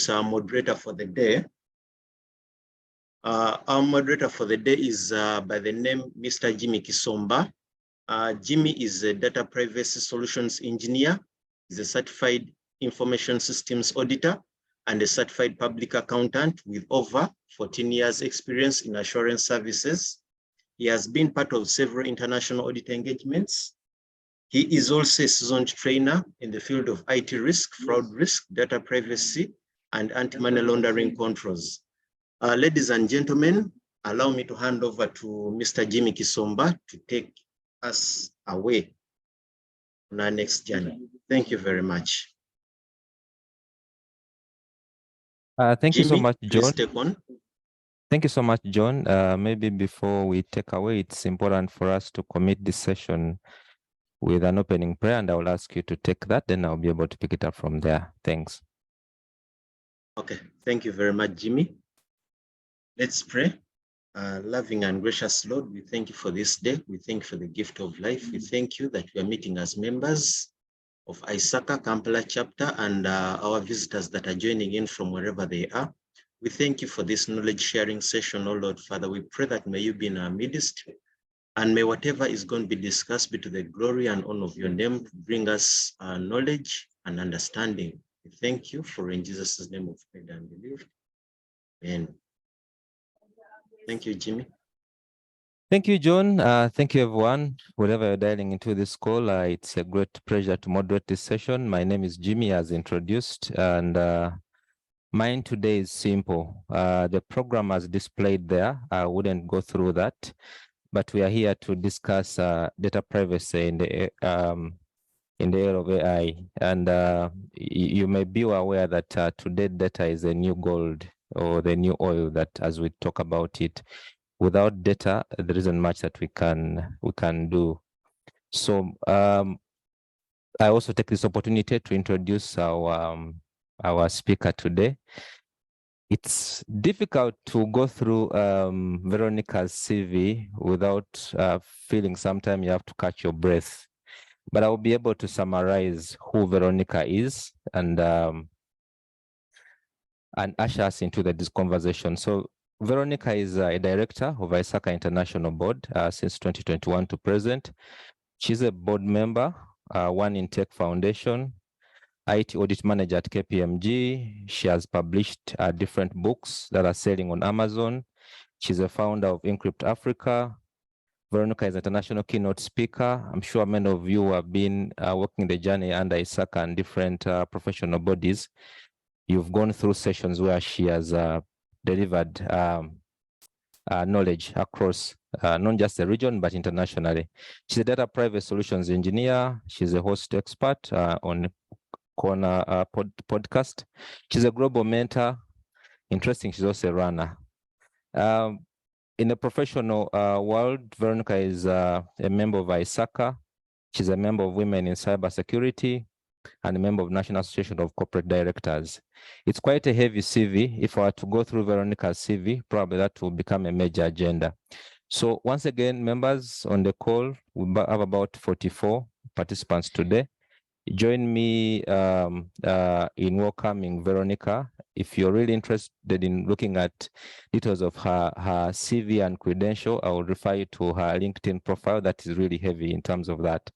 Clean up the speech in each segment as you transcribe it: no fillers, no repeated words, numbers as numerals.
our moderator for the day. Our moderator for the day is by the name Mr. Jimmy Kisomba. Jimmy is a data privacy solutions engineer. He's a certified information systems auditor and a certified public accountant with over 14 years experience in assurance services. He has been part of several international audit engagements. He is also a seasoned trainer in the field of IT risk, fraud risk, data privacy, and anti-money laundering controls. Ladies and gentlemen, allow me to hand over to Mr. Jimmy Kisomba to take us away on our next journey. Thank you very much. Thank Jimmy, you so much, John. please take on. Thank you so much, John. Maybe before we take away, it's important for us to commit this session with an opening prayer, and I will ask you to take that, then I'll be able to pick it up from there. Thanks. Okay, thank you very much, Jimmy. Let's pray. Loving and gracious Lord, we thank you for this day. We thank you for the gift of life. We thank you that we are meeting as members of ISACA Kampala chapter and our visitors that are joining in from wherever they are. We thank you for this knowledge sharing session, oh Lord Father. We pray that may you be in our midst, and may whatever is going to be discussed be to the glory and honor of your name, to bring us knowledge and understanding. We thank you, for in Jesus' name we've prayed and believed. Amen. Thank you, Jimmy. Thank you, John. Thank you, everyone. Wherever you're dialing into this call, it's a great pleasure to moderate this session. My name is Jimmy, as introduced, and mine today is simple. The program as displayed there, I wouldn't go through that, but we are here to discuss data privacy in the area of AI. And you may be aware that today data is the new gold or the new oil, that as we talk about it, without data, there isn't much that we can do. So I also take this opportunity to introduce our speaker today. It's difficult to go through Veronica's CV without feeling sometimes you have to catch your breath. But I will be able to summarize who Veronica is and usher us into this conversation. So Veronica is a director of ISACA International Board since 2021 to present. She's a board member, One in Tech Foundation, IT audit manager at KPMG. She has published different books that are selling on Amazon. She's a founder of Encrypt Africa. Veronica is an international keynote speaker. I'm sure many of you have been working the journey under ISACA and different professional bodies. You've gone through sessions where she has delivered knowledge across not just the region, but internationally. She's a data privacy solutions engineer. She's a host expert on Corner podcast. She's a global mentor. Interesting, she's also a runner. In the professional world, Veronica is a member of ISACA. She's a member of Women in Cybersecurity and a member of National Association of Corporate Directors. It's quite a heavy CV. If I were to go through Veronica's CV, probably that will become a major agenda. So once again, members on the call, we have about 44 participants today. Join me in welcoming Veronica. If you're really interested in looking at details of her CV and credential, I will refer you to her LinkedIn profile. That is really heavy in terms of that.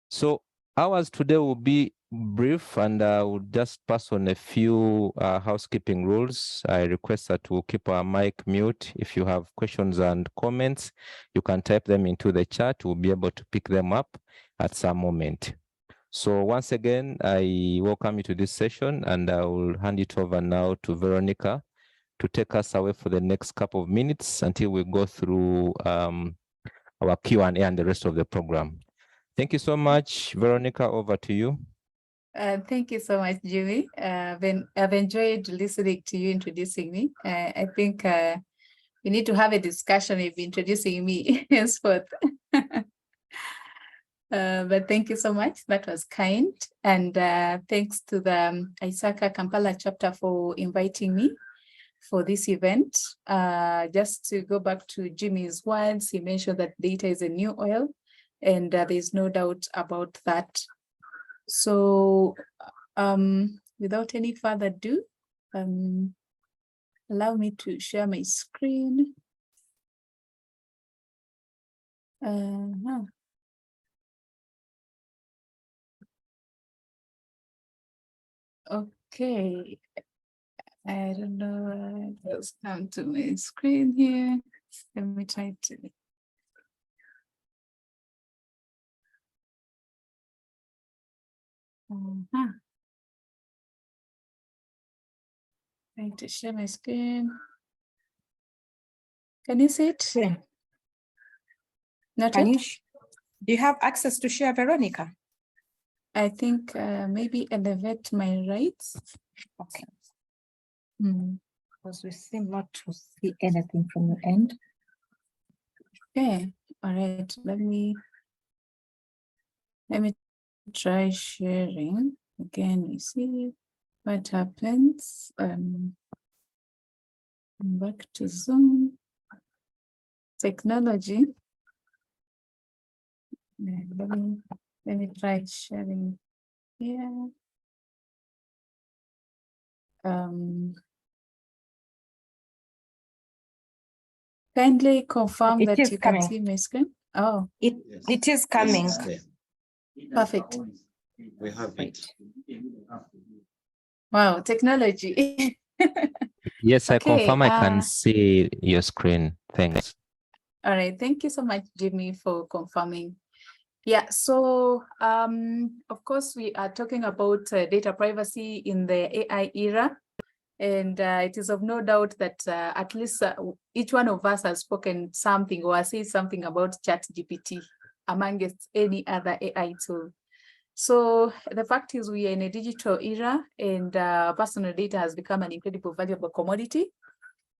So ours today will be brief, and I will just pass on a few housekeeping rules. I request that we'll keep our mic mute. If you have questions and comments, you can type them into the chat. We'll be able to pick them up at some moment. So once again, I welcome you to this session, and I will hand it over now to Veronica to take us away for the next couple of minutes until we go through our Q&A and the rest of the program. Thank you so much. Veronica, over to you. Thank you so much, Jimmy. I've enjoyed listening to you introducing me. I think we need to have a discussion of introducing me henceforth. But thank you so much. That was kind. And thanks to the ISACA Kampala chapter for inviting me for this event. Just to go back to Jimmy's words, he mentioned that data is a new oil, and there's no doubt about that. So without any further ado, allow me to share my screen. Okay, I don't know. Let's come to my screen here. Let me try to. Trying to share my screen. Can you see it? Yeah. Not Can yet? do you have access to share, Veronica? I think maybe elevate my rights. Okay. Hmm. Because we seem not to see anything from your end. Okay, all right. Let me try sharing again. We see what happens. Back to Zoom. Technology. Let me try sharing here. Kindly confirm It that is you coming. can see my screen. Oh, It is coming. Yes, it's there. perfect. We have it. Wow, technology. Yes, I Okay, confirm I can see your screen. Thanks. All right, thank you so much, Jimmy, for confirming. Yeah, so of course, we are talking about data privacy in the AI era. And it is of no doubt that at least each one of us has spoken something or said something about ChatGPT amongst any other AI tool. So the fact is we are in a digital era, and personal data has become an incredibly valuable commodity.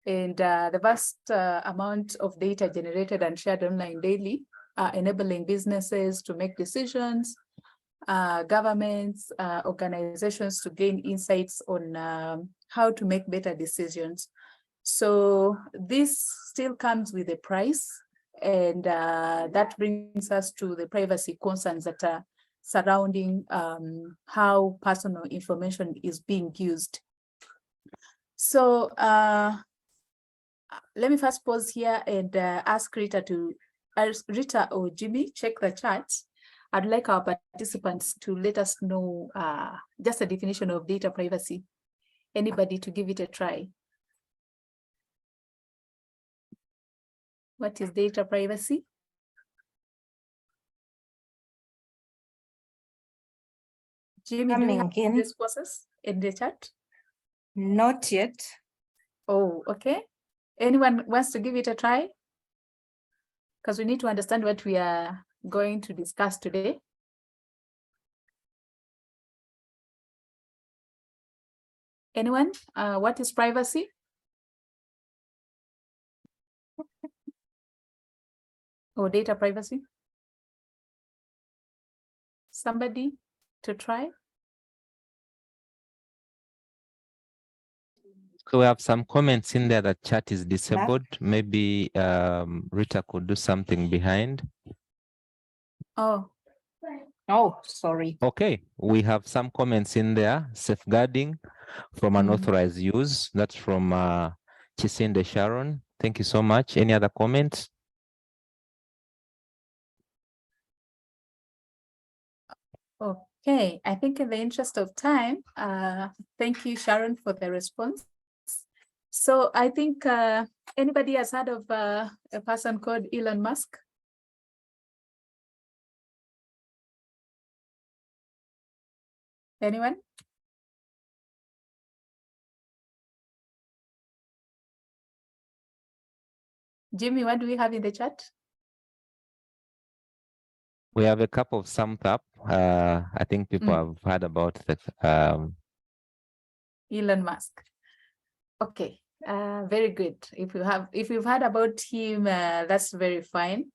And the vast amount of data generated and shared online daily are enabling businesses to make decisions, governments, organizations to gain insights on how to make better decisions. So this still comes with a price, and that brings us to the privacy concerns that are surrounding how personal information is being used. So let me first pause here and ask Rita or Jimmy, check the chat. I'd like our participants to let us know just a definition of data privacy. Anybody to give it a try? What is data privacy? Jimmy, do you have this process in the chat? Not yet. Oh, okay. Anyone wants to give it a try? Because we need to understand what we are going to discuss today. Anyone? What is privacy? Or data privacy? Somebody to try? So we have some comments in there that chat is disabled. Maybe Rita could do something behind. Oh. Oh, sorry. Okay, we have some comments in there. Safeguarding from unauthorized use. That's from Chisinde Sharon. Thank you so much. Any other comments? Okay, I think in the interest of time, thank you, Sharon, for the response. So I think anybody has heard of a person called Elon Musk? Anyone? Jimmy, what do we have in the chat? We have a couple of thumbs up. I think people have heard about the Elon Musk. Okay, very good. If you've heard about him, that's very fine.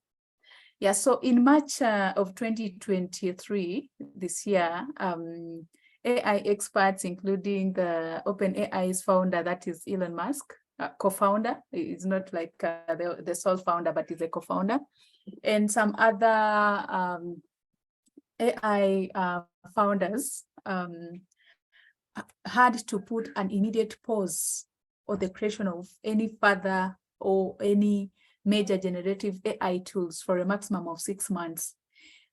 Yeah, so in March of 2023, this year, AI experts, including the OpenAI's founder, that is Elon Musk, co-founder, is not like the sole founder, but is a co-founder, and some other AI founders had to put an immediate pause on the creation of any further or any major generative AI tools for a maximum of 6 months.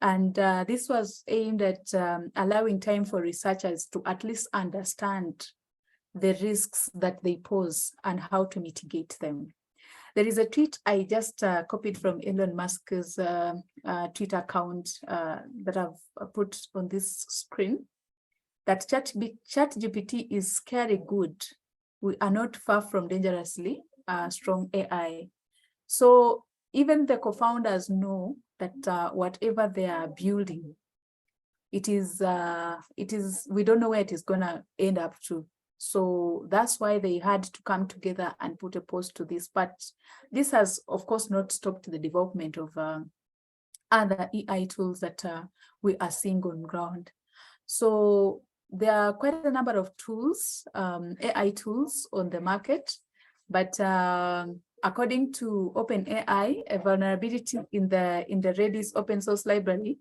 And this was aimed at allowing time for researchers to at least understand the risks that they pose and how to mitigate them. There is a tweet I just copied from Elon Musk's Twitter account that I've put on this screen, that ChatGPT is scary good. We are not far from dangerously strong AI. So even the co-founders know that whatever they are building, it is, we don't know where it is gonna end up to. So that's why they had to come together and put a pause to this. But this has, of course, not stopped the development of other AI tools that we are seeing on ground. So there are quite a number of tools, AI tools on the market, but according to OpenAI, a vulnerability in the Redis open source library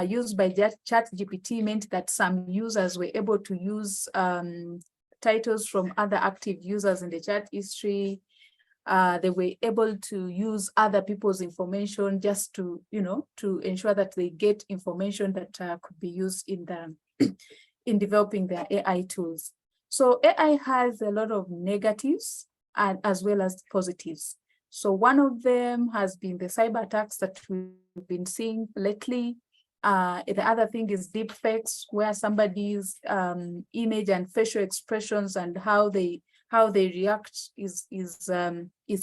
used by ChatGPT meant that some users were able to use titles from other active users in the chat history. They were able to use other people's information just to, to ensure that they get information that could be used in in developing their AI tools. So AI has a lot of negatives and as well as positives. So one of them has been the cyber attacks that we've been seeing lately. The other thing is deep fakes, where somebody's image and facial expressions and how they react is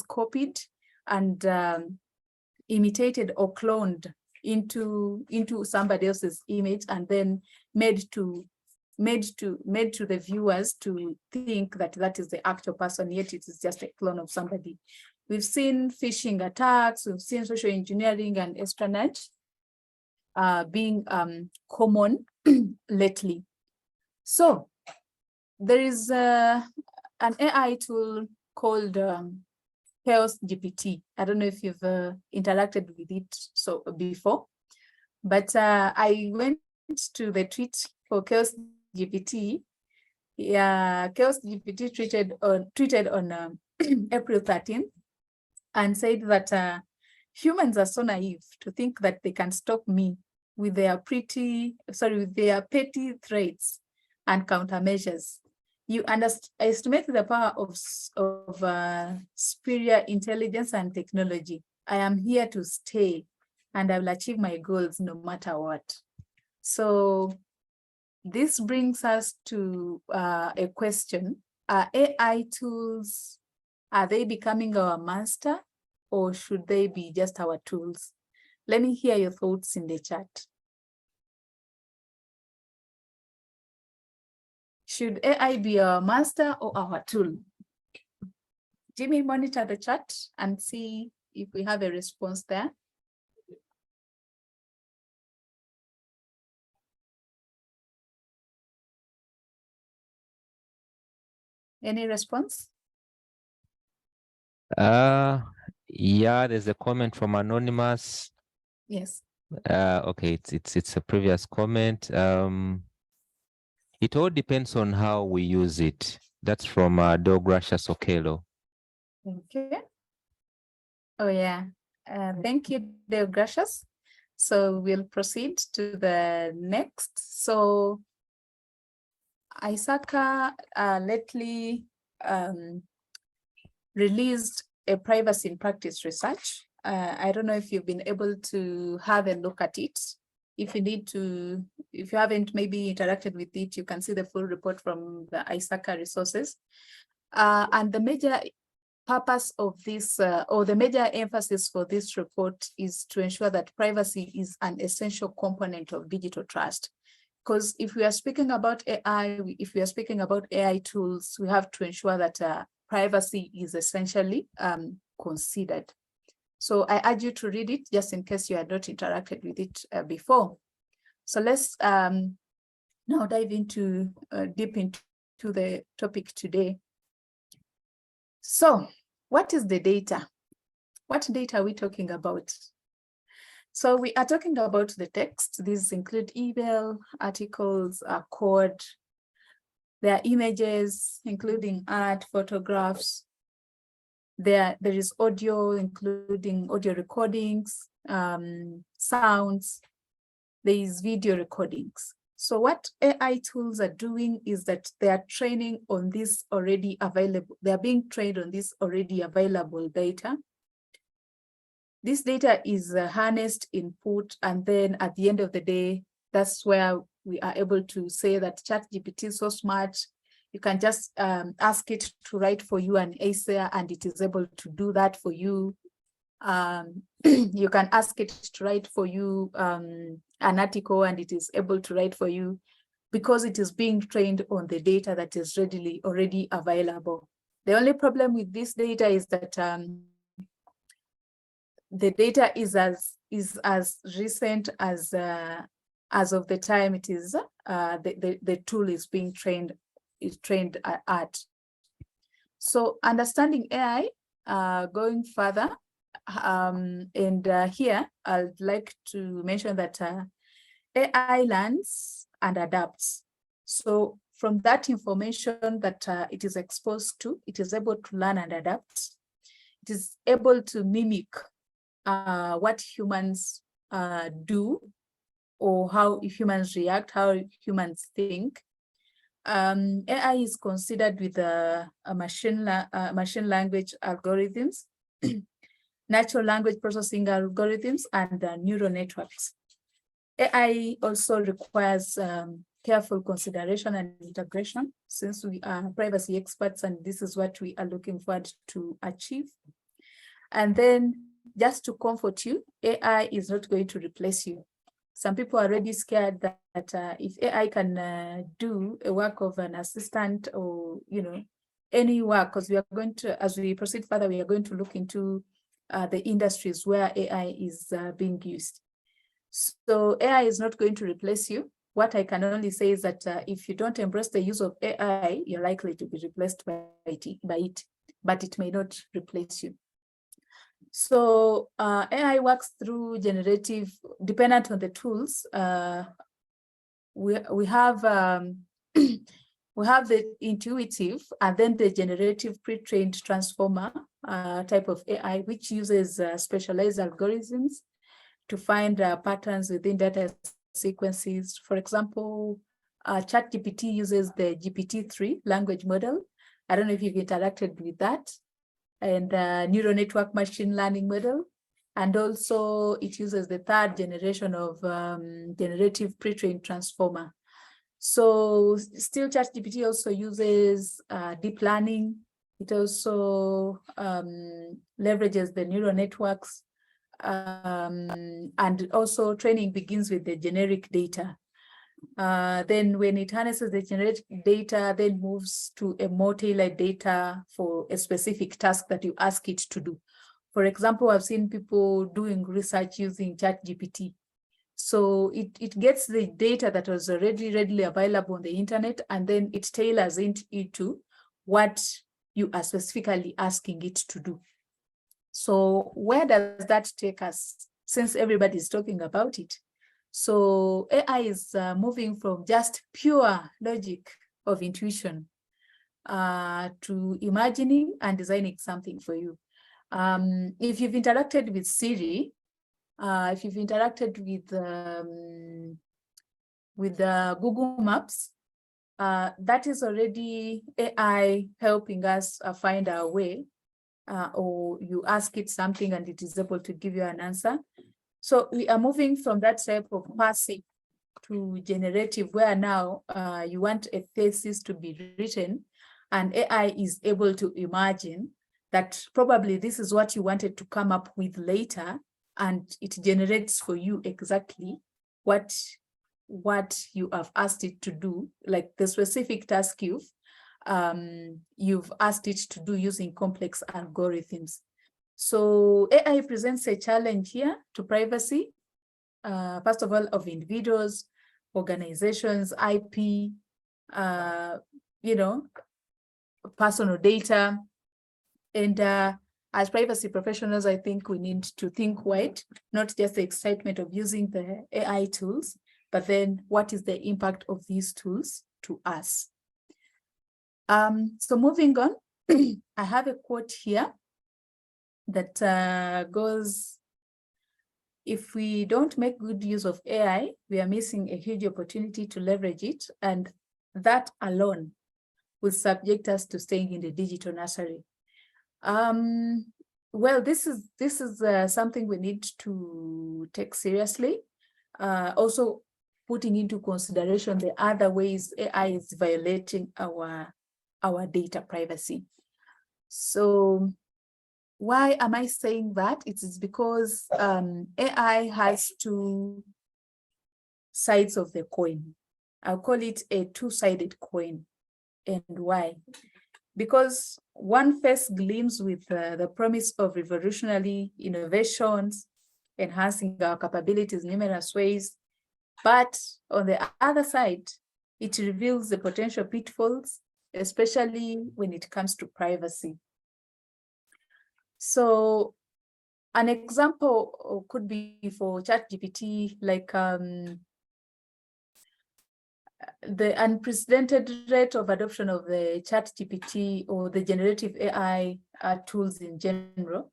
copied and imitated or cloned into somebody else's image, and then made to the viewers to think that that is the actual person, yet it is just a clone of somebody. We've seen phishing attacks, we've seen social engineering and espionage being common lately. So there is an AI tool called Chaos GPT. I don't know if you've interacted with it before, but I went to the tweet for Chaos GPT. Yeah, Chaos GPT tweeted on April 13th and said that humans are so naive to think that they can stop me with their petty threats and countermeasures. You underestimate the power of superior intelligence and technology. I am here to stay, and I will achieve my goals no matter what. So this brings us to a question. Are AI tools, are they becoming our master, or should they be just our tools? Let me hear your thoughts in the chat. Should AI be our master or our tool? Jimmy, monitor the chat and see if we have a response there. Any response? Yeah, there's a comment from Anonymous. Yes. Okay, it's a previous comment. It all depends on how we use it. That's from Deogracious Okelo. Okay. Oh yeah. Thank you, Deogracious. So we'll proceed to the next. So ISACA lately released a privacy in practice research. I don't know if you've been able to have a look at it. If you haven't maybe interacted with it, you can see the full report from the ISACA resources. And the major purpose of this, or the major emphasis for this report, is to ensure that privacy is an essential component of digital trust. Because if we are speaking about AI, if we are speaking about AI tools, we have to ensure that privacy is essentially considered. So I urge you to read it just in case you had not interacted with it before. So let's now dive deep into the topic today. So what is the data? What data are we talking about? So we are talking about the text. These include email, articles, code, There are images, including art, photographs. There is audio, including audio recordings, sounds. There is video recordings. So what AI tools are doing is that they are training on this already available. They are being trained on this already available data. This data is harnessed, input, and then at the end of the day, that's where we are able to say that ChatGPT is so smart. You can just ask it to write for you an essay, and it is able to do that for you. You can ask it to write for you an article, and it is able to write for you because it is being trained on the data that is readily already available. The only problem with this data is that the data is as recent as of the time it is the tool is being trained at. So understanding AI, going further, and here I'd like to mention that AI learns and adapts. So from that information that it is exposed to, it is able to learn and adapt. It is able to mimic what humans do, or how humans react, how humans think. AI is considered with machine language algorithms, natural language processing algorithms, and neural networks. AI also requires careful consideration and integration, since we are privacy experts, and this is what we are looking forward to achieve. And then, just to comfort you, AI is not going to replace you. Some people are already scared that if AI can do a work of an assistant, or any work, because we are going to, as we proceed further, we are going to look into the industries where AI is being used. So AI is not going to replace you. What I can only say is that if you don't embrace the use of AI, you're likely to be replaced by it, but it may not replace you. So AI works through generative, dependent on the tools. We have the intuitive and then the generative pre-trained transformer type of AI, which uses specialized algorithms to find patterns within data sequences. For example, ChatGPT uses the GPT-3 language model. I don't know if you've interacted with that. And neural network machine learning model. And also it uses the third generation of generative pre-trained transformer. So still ChatGPT also uses deep learning. It also leverages the neural networks. And also training begins with the generic data. Then when it harnesses the generic data, then moves to a more tailored data for a specific task that you ask it to do. For example, I've seen people doing research using ChatGPT. So it gets the data that was already readily available on the internet, and then it tailors it to what you are specifically asking it to do. So where does that take us, since everybody's talking about it? So AI is moving from just pure logic of intuition to imagining and designing something for you. If you've interacted with Siri, if you've interacted with Google Maps, that is already AI helping us find our way, or you ask it something and it is able to give you an answer. So we are moving from that type of passive to generative, where now you want a thesis to be written, and AI is able to imagine that probably this is what you wanted to come up with later, and it generates for you exactly what you have asked it to do, like the specific task you've asked it to do using complex algorithms. So AI presents a challenge here to privacy, first of all, of individuals, organizations, IP, personal data. And as privacy professionals, I think we need to think wide, not just the excitement of using the AI tools, but then what is the impact of these tools to us? So moving on, I have a quote here that goes, if we don't make good use of AI, we are missing a huge opportunity to leverage it, and that alone will subject us to staying in the digital nursery. Well, this is something we need to take seriously. Also putting into consideration the other ways AI is violating our data privacy. So why am I saying that? It is because AI has two sides of the coin. I'll call it a two-sided coin. And why? Because one face gleams with the promise of revolutionary innovations, enhancing our capabilities in numerous ways. But on the other side, it reveals the potential pitfalls, especially when it comes to privacy. So an example could be for ChatGPT, like the unprecedented rate of adoption of the ChatGPT or the generative AI tools in general.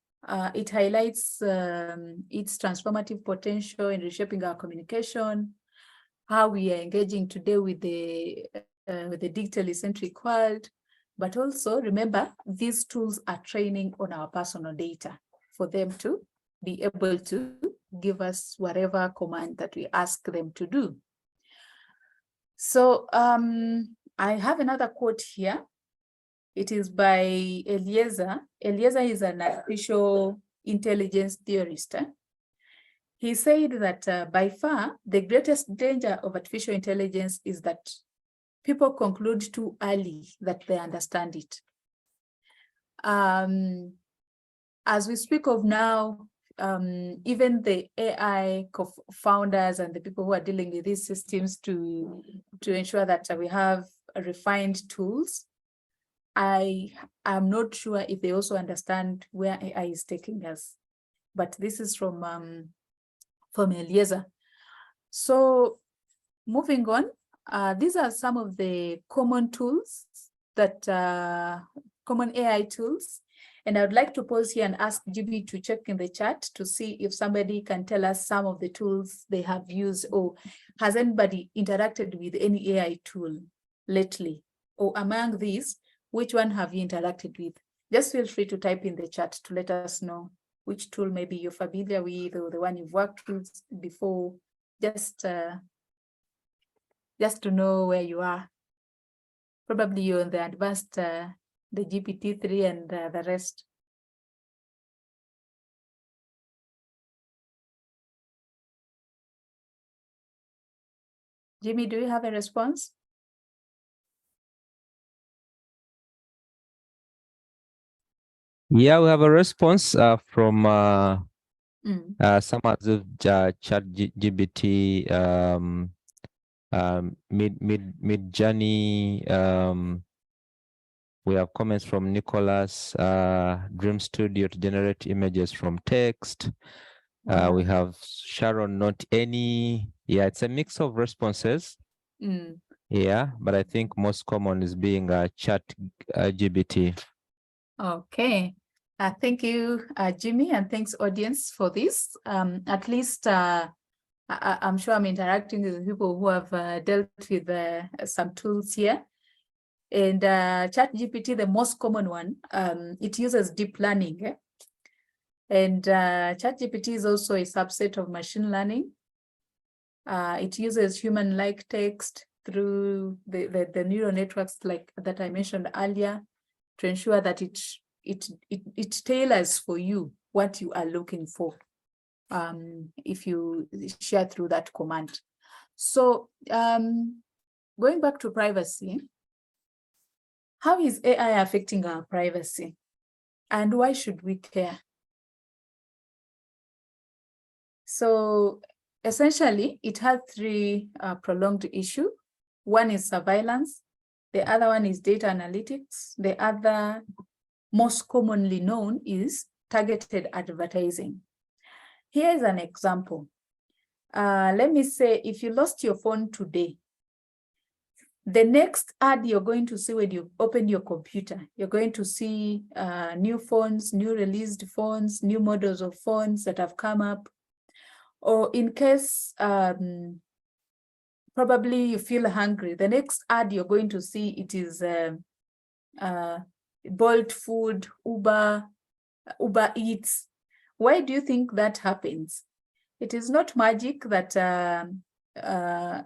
It highlights its transformative potential in reshaping our communication, how we are engaging today with the digitally centric world. But also remember, these tools are training on our personal data for them to be able to give us whatever command that we ask them to do. So I have another quote here. It is by Eliezer. Eliezer is an artificial intelligence theorist. He said that by far, the greatest danger of artificial intelligence is that people conclude too early that they understand it. As we speak of now, even the AI co-founders and the people who are dealing with these systems to ensure that we have refined tools, I am not sure if they also understand where AI is taking us. But this is from Eliezer. So moving on, these are some of the common tools that common AI tools. And I would like to pause here and ask GB to check in the chat to see if somebody can tell us some of the tools they have used, or has anybody interacted with any AI tool lately? Or among these, which one have you interacted with? Just feel free to type in the chat to let us know which tool maybe you're familiar with or the one you've worked with before, just to know where you are. Probably you're in the advanced, the GPT-3 and the rest. Jimmy, do you have a response? Yeah, we have a response from some of the ChatGPT, Mid-Journey. We have comments from Nicholas, Dream Studio to generate images from text. Wow. We have Sharon, not any. Yeah, it's a mix of responses. Yeah, but I think most common is being ChatGPT. Okay. Thank you, Jimmy, and thanks, audience, for this. At least I'm sure I'm interacting with people who have dealt with some tools here. And ChatGPT, the most common one, it uses deep learning. And ChatGPT is also a subset of machine learning. It uses human-like text through the neural networks like that I mentioned earlier to ensure that it tailors for you what you are looking for if you share through that command. So going back to privacy, how is AI affecting our privacy? And why should we care? So essentially, it has three prolonged issues. One is surveillance. The other one is data analytics. The other, most commonly known, is targeted advertising. Here is an example. Let me say, if you lost your phone today, The next ad you're going to see when you open your computer, you're going to see new phones, new released phones, new models of phones that have come up. Or in case probably you feel hungry, the next ad you're going to see, it is Bolt Food, Uber Eats. Why do you think that happens? It is not magic that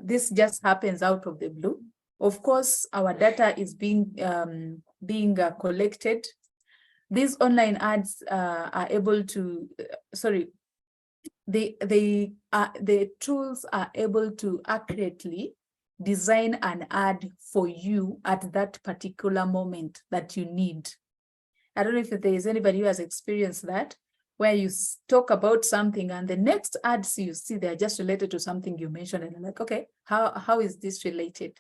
this just happens out of the blue. Of course, our data is being collected. These online ads are able to, the tools are able to accurately design an ad for you at that particular moment that you need. I don't know if there is anybody who has experienced that, where you talk about something and the next ads you see, they're just related to something you mentioned, and you're like, okay, how is this related?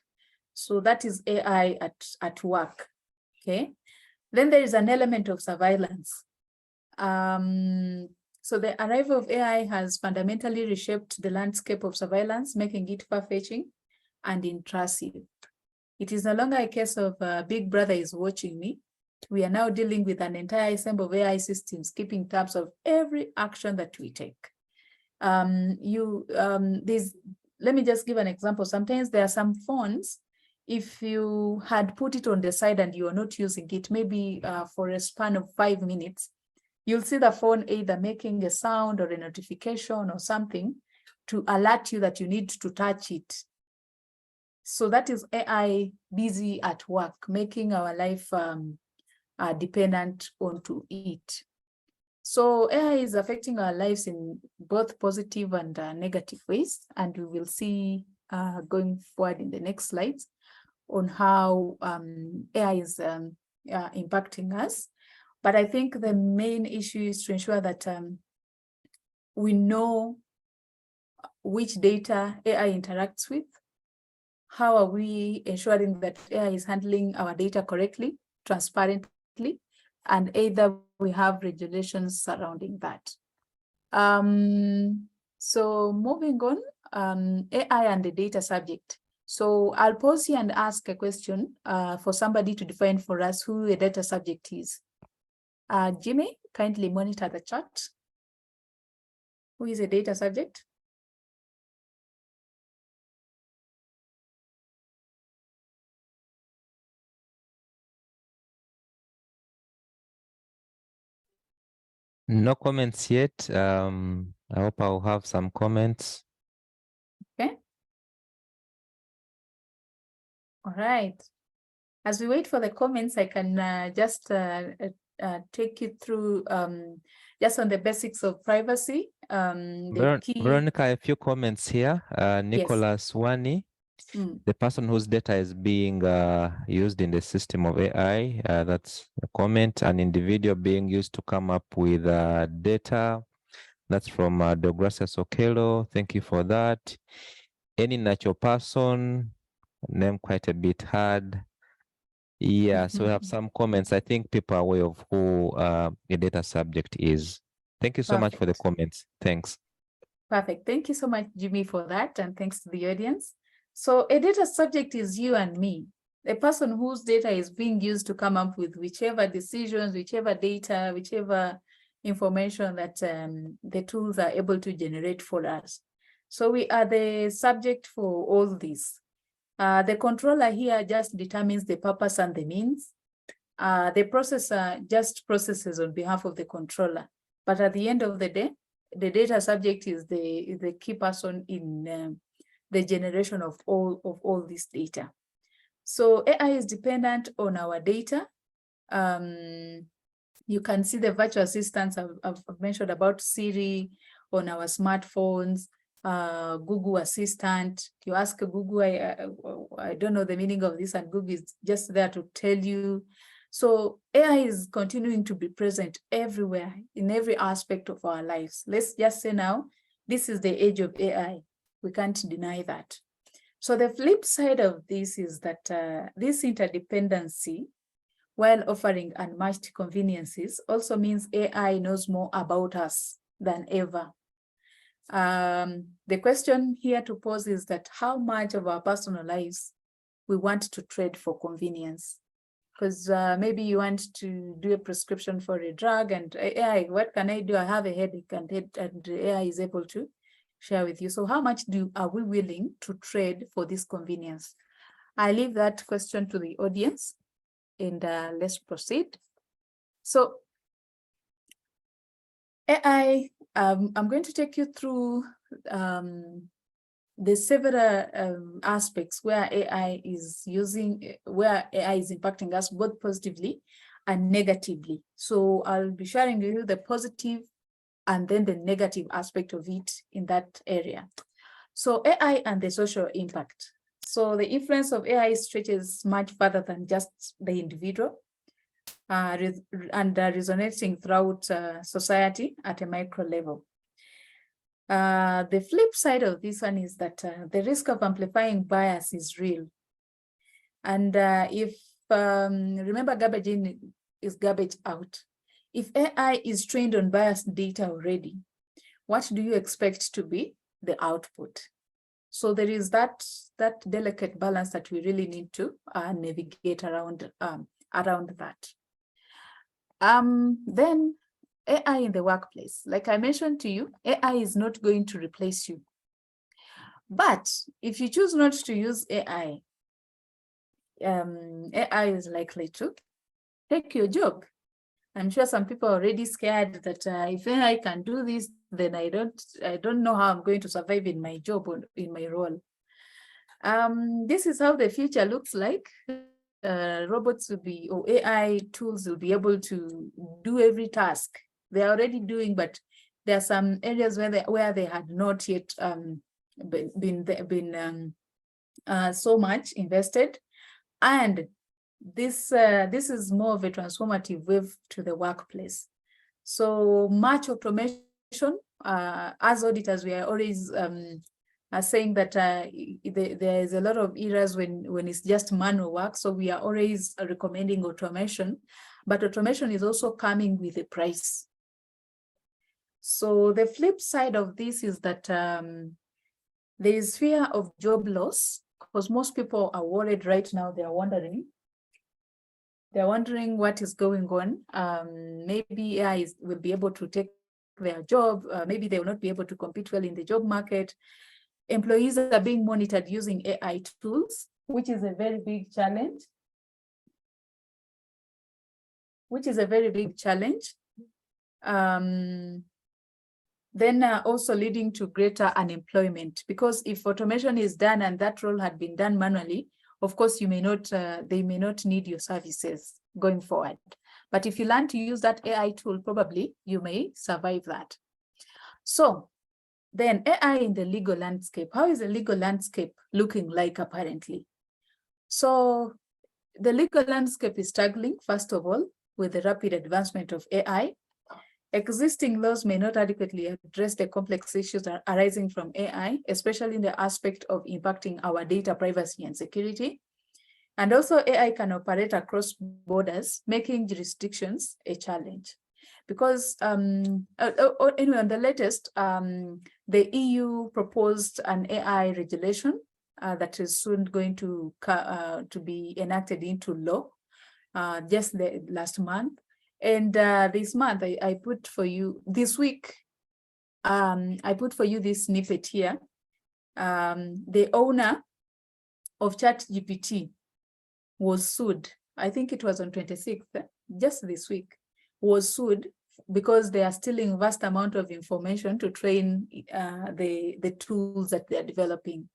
So that is AI at work, okay? Then there is an element of surveillance. So the arrival of AI has fundamentally reshaped the landscape of surveillance, making it far-fetching and intrusive. It is no longer a case of Big Brother is watching me. We are now dealing with an entire assembly of AI systems, keeping tabs of every action that we take. Let me just give an example. Sometimes there are some phones, if you had put it on the side and you are not using it, maybe for a span of 5 minutes, you'll see the phone either making a sound or a notification or something to alert you that you need to touch it. So that is AI busy at work, making our life dependent onto it. So AI is affecting our lives in both positive and negative ways, and we will see going forward in the next slides on how AI is impacting us. But I think the main issue is to ensure that we know which data AI interacts with. How are we ensuring that AI is handling our data correctly, transparently, and either we have regulations surrounding that. So moving on, AI and the data subject. So I'll pause here and ask a question for somebody to define for us who a data subject is. Jimmy, kindly monitor the chat. Who is a data subject? No comments yet. I hope I'll have some comments. Okay. All right. As we wait for the comments, I can just take you through just on the basics of privacy. Veronica, a few comments here. Nicholas Wani, the person whose data is being used in the system of AI, that's a comment. An individual being used to come up with data. That's from Deogracias Okelo. Thank you for that. Any natural person, name quite a bit hard. Yeah, so we have some comments. I think people are aware of who a data subject is. Thank you so much for the comments. Thanks. Perfect. Thank you so much, Jimmy, for that. And thanks to the audience. So a data subject is you and me, the person whose data is being used to come up with whichever decisions, whichever data, whichever information that the tools are able to generate for us. So we are the subject for all this. The controller here just determines the purpose and the means. The processor just processes on behalf of the controller. But at the end of the day, the data subject is the key person in the generation of all this data. So AI is dependent on our data. You can see the virtual assistants I've mentioned about Siri on our smartphones, Google Assistant. You ask Google, I don't know the meaning of this, and Google is just there to tell you. So AI is continuing to be present everywhere in every aspect of our lives. Let's just say now, this is the age of AI. We can't deny that. So the flip side of this is that this interdependency, while offering unmatched conveniences, also means AI knows more about us than ever. The question here to pose is that how much of our personal lives we want to trade for convenience. Because maybe you want to do a prescription for a drug and AI, what can I do? I have a headache, and AI is able to share with you. So how much are we willing to trade for this convenience? I leave that question to the audience, and let's proceed. So AI, I'm going to take you through the several aspects where AI is impacting us both positively and negatively. So I'll be sharing with you the positive and then the negative aspect of it in that area. So AI and the social impact. So the influence of AI stretches much further than just the individual and resonating throughout society at a micro level. The flip side of this one is that the risk of amplifying bias is real. And if, remember, garbage in is garbage out. If AI is trained on biased data already, what do you expect to be the output? So there is that delicate balance that we really need to navigate around that. Then AI in the workplace. Like I mentioned to you, AI is not going to replace you. But if you choose not to use AI, AI is likely to take your job. I'm sure some people are already scared that if AI can do this, then I don't know how I'm going to survive in my job or in my role. This is how the future looks like. Robots will be, or AI tools will be able to do every task they're already doing, but there are some areas where they had not yet been so much invested, and this is more of a transformative wave to the workplace. So much automation. As auditors, we are always saying that there is a lot of errors when it's just manual work. So we are always recommending automation, but automation is also coming with a price. So the flip side of this is that there is fear of job loss, because most people are worried right now. They're wondering what is going on. Maybe AI will be able to take their job. Maybe they will not be able to compete well in the job market. Employees are being monitored using AI tools, which is a very big challenge. Then also leading to greater unemployment, because if automation is done and that role had been done manually, of course, they may not need your services going forward. But if you learn to use that AI tool, probably you may survive that. So then AI in the legal landscape. How is the legal landscape looking like apparently? So the legal landscape is struggling, first of all, with the rapid advancement of AI. Existing laws may not adequately address the complex issues that are arising from AI, especially in the aspect of impacting our data privacy and security. And also AI can operate across borders, making jurisdictions a challenge. Because anyway, on the latest, the EU proposed an AI regulation that is soon going to be enacted into law just the last month. And this month, I put for you, this week, I put for you this snippet here. The owner of ChatGPT was sued. I think it was on 26th, just this week, was sued because they are stealing vast amount of information to train the tools that they are developing.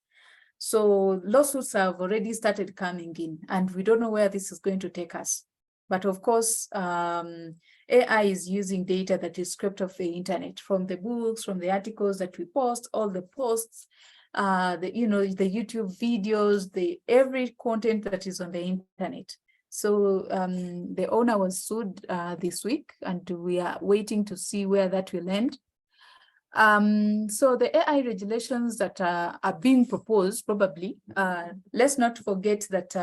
So lawsuits have already started coming in, and we don't know where this is going to take us. But of course, AI is using data that is scraped off the internet, from the books, from the articles that we post, all the posts, the YouTube videos, every content that is on the internet. So the owner was sued this week, and we are waiting to see where that will end. So the AI regulations that are being proposed, probably, let's not forget that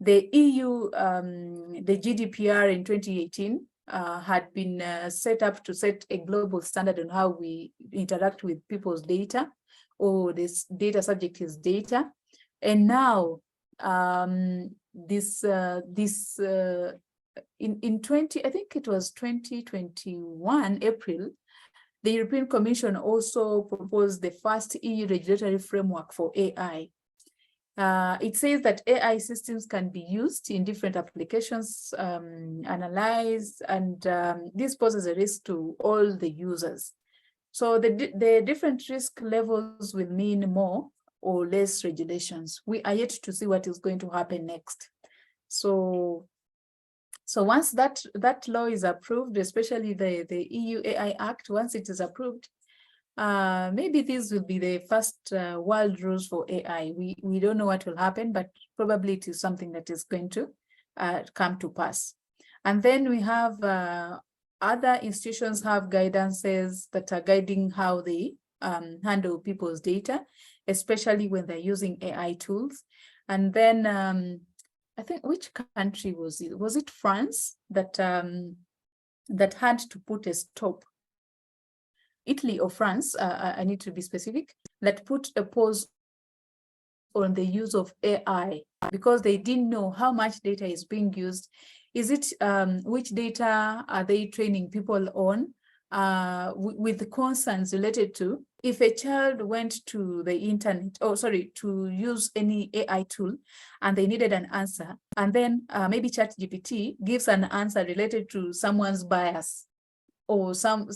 the EU, the GDPR in 2018 had been set up to set a global standard on how we interact with people's data, or this data subject is data. And now in 2021 April, the European Commission also proposed the first EU regulatory framework for AI. It says that AI systems can be used in different applications, analyzed, and this poses a risk to all the users. So the different risk levels will mean more or less regulations. We are yet to see what is going to happen next. So once that law is approved, especially the EU AI Act, once it is approved, maybe these will be the first world rules for AI. We don't know what will happen, but probably it is something that is going to come to pass. And then we have other institutions have guidances that are guiding how they handle people's data, especially when they're using AI tools. And then I think, which country was it? Was it France that that had to put a stop? Italy or France, I need to be specific, that put a pause on the use of AI because they didn't know how much data is being used. Is it, which data are they training people on, with the concerns related to if a child went to the internet, to use any AI tool and they needed an answer, and then maybe ChatGPT gives an answer related to someone's bias or some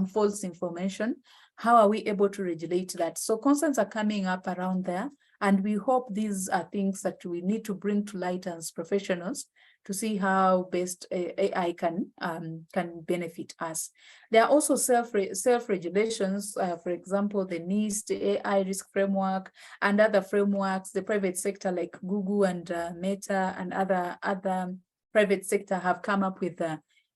false information, how are we able to regulate that? So concerns are coming up around there, and we hope these are things that we need to bring to light as professionals to see how best AI can benefit us. There are also self-regulations, for example, the NIST, the AI risk framework, and other frameworks. The private sector like Google and Meta and other private sector have come up with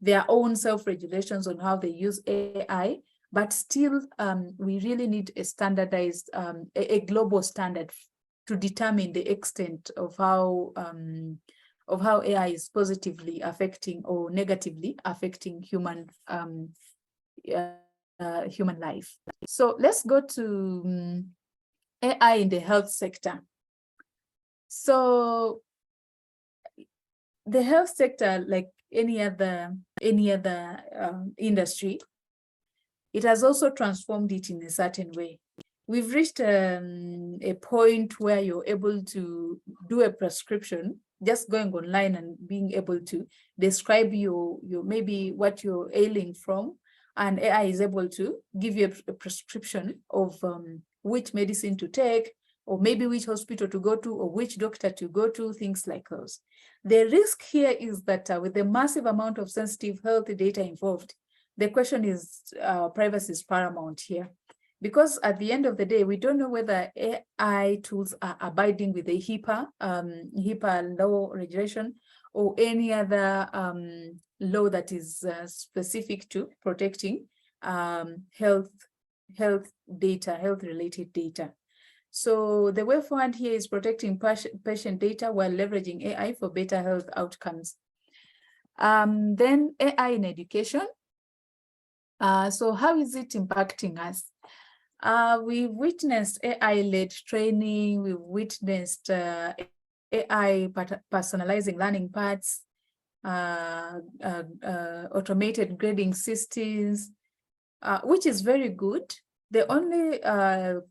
their own self-regulations on how they use AI, but still we really need a standardized, a global standard to determine the extent of how AI is positively affecting or negatively affecting human life. So let's go to AI in the health sector. So the health sector, like any other industry, it has also transformed it in a certain way. We've reached a point where you're able to do a prescription, just going online and being able to describe your maybe what you're ailing from, and AI is able to give you a prescription of which medicine to take, or maybe which hospital to go to, or which doctor to go to, things like those. The risk here is that with the massive amount of sensitive health data involved, the question is privacy is paramount here. Because at the end of the day, we don't know whether AI tools are abiding with the HIPAA law regulation or any other law that is specific to protecting health data, health-related data. So the way forward here is protecting patient data while leveraging AI for better health outcomes. Then AI in education. So how is it impacting us? We've witnessed AI-led training, we've witnessed AI personalizing learning paths, automated grading systems, which is very good. The only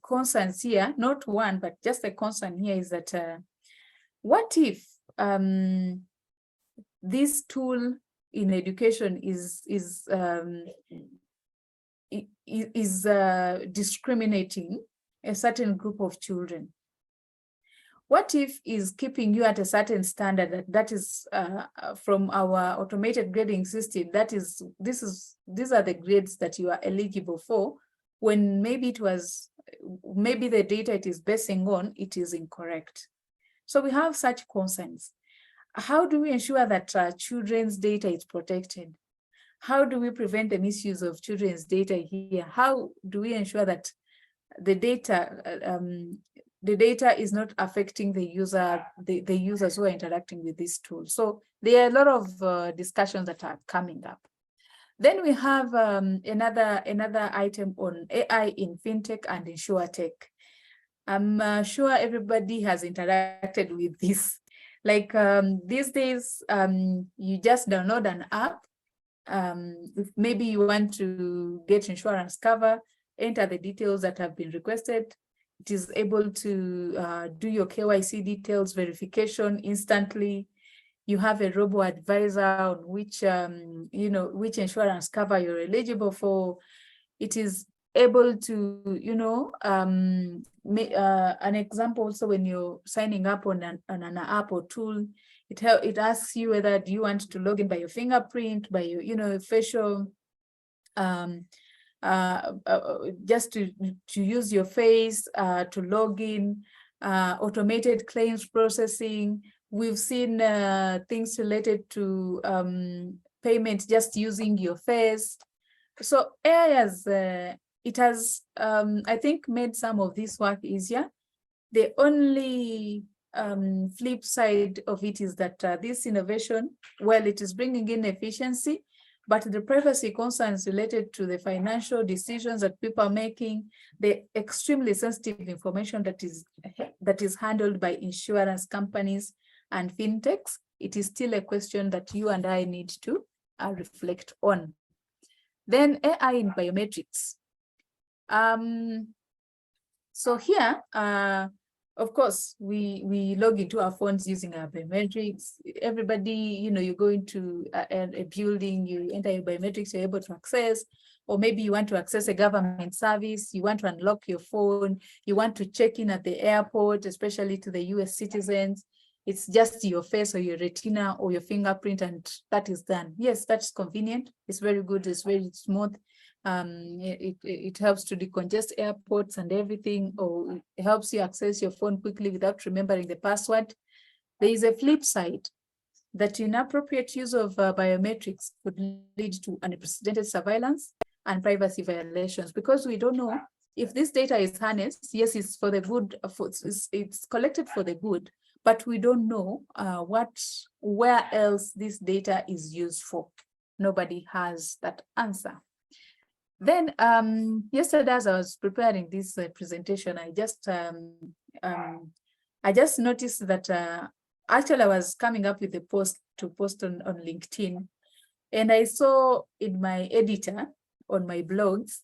concerns here, not one, but just a concern here is that what if this tool in education is discriminating a certain group of children? What if is keeping you at a certain standard that is from our automated grading system, these are the grades that you are eligible for, when maybe the data it is basing on, it is incorrect. So we have such concerns. How do we ensure that children's data is protected? How do we prevent the misuse of children's data here? How do we ensure that the data is not affecting the users who are interacting with this tool? So there are a lot of discussions that are coming up. Then we have another item on AI in fintech and insurtech. I'm sure everybody has interacted with this. Like these days, you just download an app. If maybe you want to get insurance cover, enter the details that have been requested. It is able to do your KYC details verification instantly. You have a robo advisor on which which insurance cover you're eligible for. It is able to an example also when you're signing up on an app or tool, it asks you whether do you want to log in by your fingerprint, by your facial just to use your face to log in, automated claims processing. We've seen things related to payment just using your face. So AI has, I think, made some of this work easier. The only flip side of it is that this innovation, well, it is bringing in efficiency, but the privacy concerns related to the financial decisions that people are making, the extremely sensitive information that is handled by insurance companies and fintechs, it is still a question that you and I need to reflect on. Then AI in biometrics. So here, of course, we log into our phones using our biometrics. Everybody, you go into a building, you enter your biometrics, you're able to access, or maybe you want to access a government service, you want to unlock your phone, you want to check in at the airport, especially to the US citizens. It's just your face or your retina or your fingerprint, and that is done. Yes, that's convenient. It's very good. It's very smooth. It helps to decongest airports and everything, or it helps you access your phone quickly without remembering the password. There is a flip side that inappropriate use of biometrics could lead to unprecedented surveillance and privacy violations, because we don't know if this data is harnessed. Yes, it's for the good, it's collected for the good, but we don't know where else this data is used for. Nobody has that answer. Then yesterday, as I was preparing this presentation, I just noticed that actually I was coming up with a post to post on LinkedIn, and I saw in my editor on my blogs,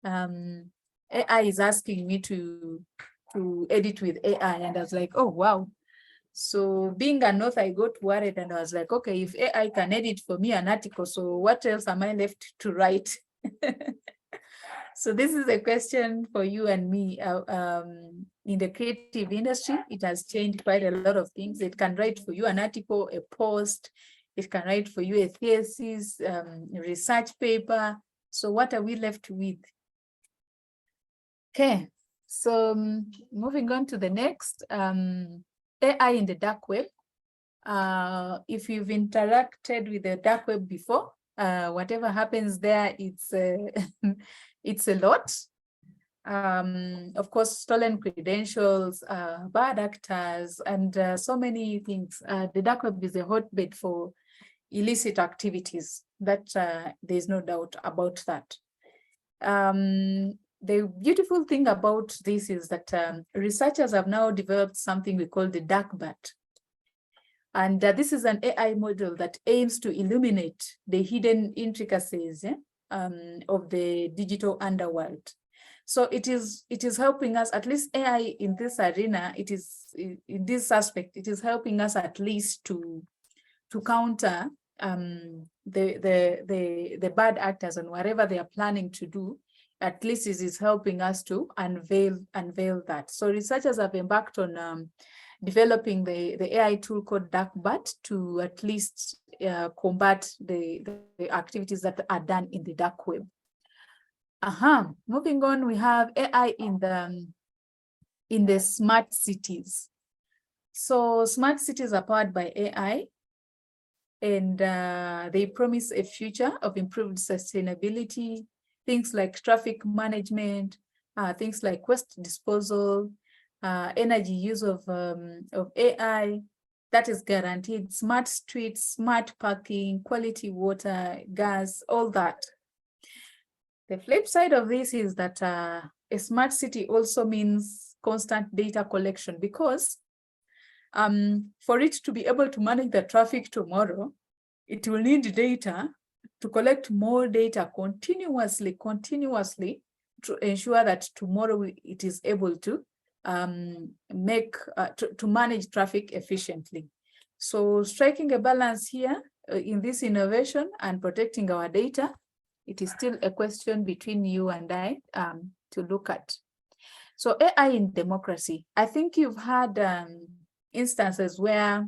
AI is asking me to edit with AI, and I was like, oh wow. So being an author, I got worried, and I was like, okay, if AI can edit for me an article, so what else am I left to write? So this is a question for you and me. In the creative industry, it has changed quite a lot of things. It can write for you an article, a post. It can write for you a thesis, research paper. So what are we left with? Okay, so moving on to the next, AI in the dark web. If you've interacted with the dark web before, whatever happens there, it's it's a lot. Of course, stolen credentials, bad actors, and so many things. The dark web is a hotbed for illicit activities. That there's no doubt about that. The beautiful thing about this is that researchers have now developed something we call the dark bat. And this is an AI model that aims to illuminate the hidden intricacies of the digital underworld. So it is helping us, at least AI in this arena, it is in this aspect, it is helping us at least to counter the bad actors and whatever they are planning to do. At least it is helping us to unveil that. So researchers have embarked on developing the AI tool called DarkBat to at least combat the activities that are done in the dark web. Moving on, we have AI in the smart cities. So smart cities are powered by AI, and they promise a future of improved sustainability, things like traffic management, things like waste disposal, energy use of AI that is guaranteed, smart streets, smart parking, quality water, gas, all that. The flip side of this is that a smart city also means constant data collection, because for it to be able to manage the traffic tomorrow, it will need data to collect more data continuously to ensure that tomorrow it is able to to manage traffic efficiently. So striking a balance here in this innovation and protecting our data, it is still a question between you and I to look at. So AI in democracy, I think you've had instances where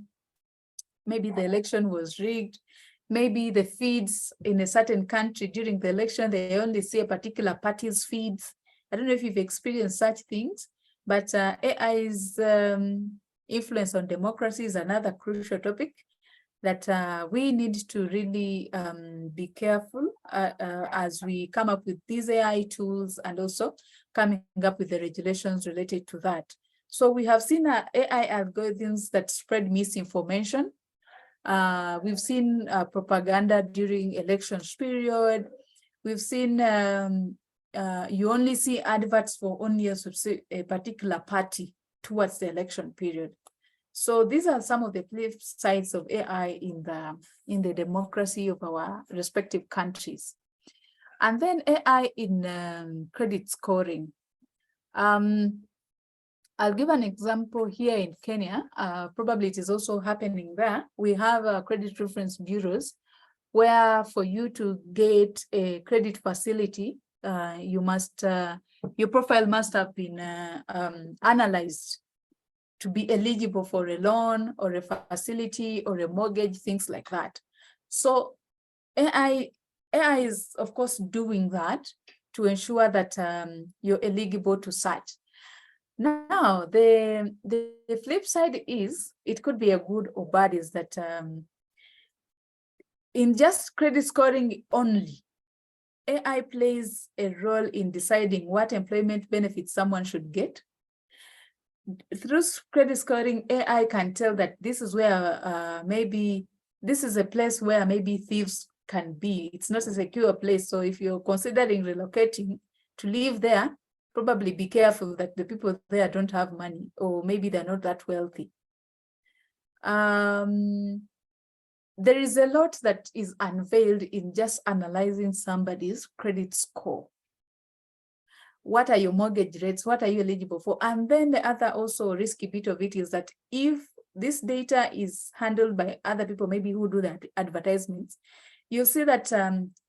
maybe the election was rigged, maybe the feeds in a certain country during the election, they only see a particular party's feeds. I don't know if you've experienced such things, but AI's influence on democracy is another crucial topic that we need to really be careful as we come up with these AI tools, and also coming up with the regulations related to that. So we have seen AI algorithms that spread misinformation. We've seen propaganda during elections period. We've seen you only see adverts for only a particular party towards the election period. So these are some of the flip sides of AI in the democracy of our respective countries. And then AI in credit scoring. I'll give an example here in Kenya. Probably it is also happening there. We have credit reference bureaus where for you to get a credit facility, your profile must have been analyzed to be eligible for a loan or a facility or a mortgage, things like that. So AI is, of course, doing that to ensure that you're eligible to such. Now, the flip side is, it could be a good or bad, is that in just credit scoring only, AI plays a role in deciding what employment benefits someone should get. Through credit scoring, AI can tell that this is where maybe this is a place where maybe thieves can be. It's not a secure place. So if you're considering relocating to live there, probably be careful that the people there don't have money, or maybe they're not that wealthy. There is a lot that is unveiled in just analyzing somebody's credit score. What are your mortgage rates? What are you eligible for? And then the other also risky bit of it is that if this data is handled by other people, maybe who do the advertisements, you'll see that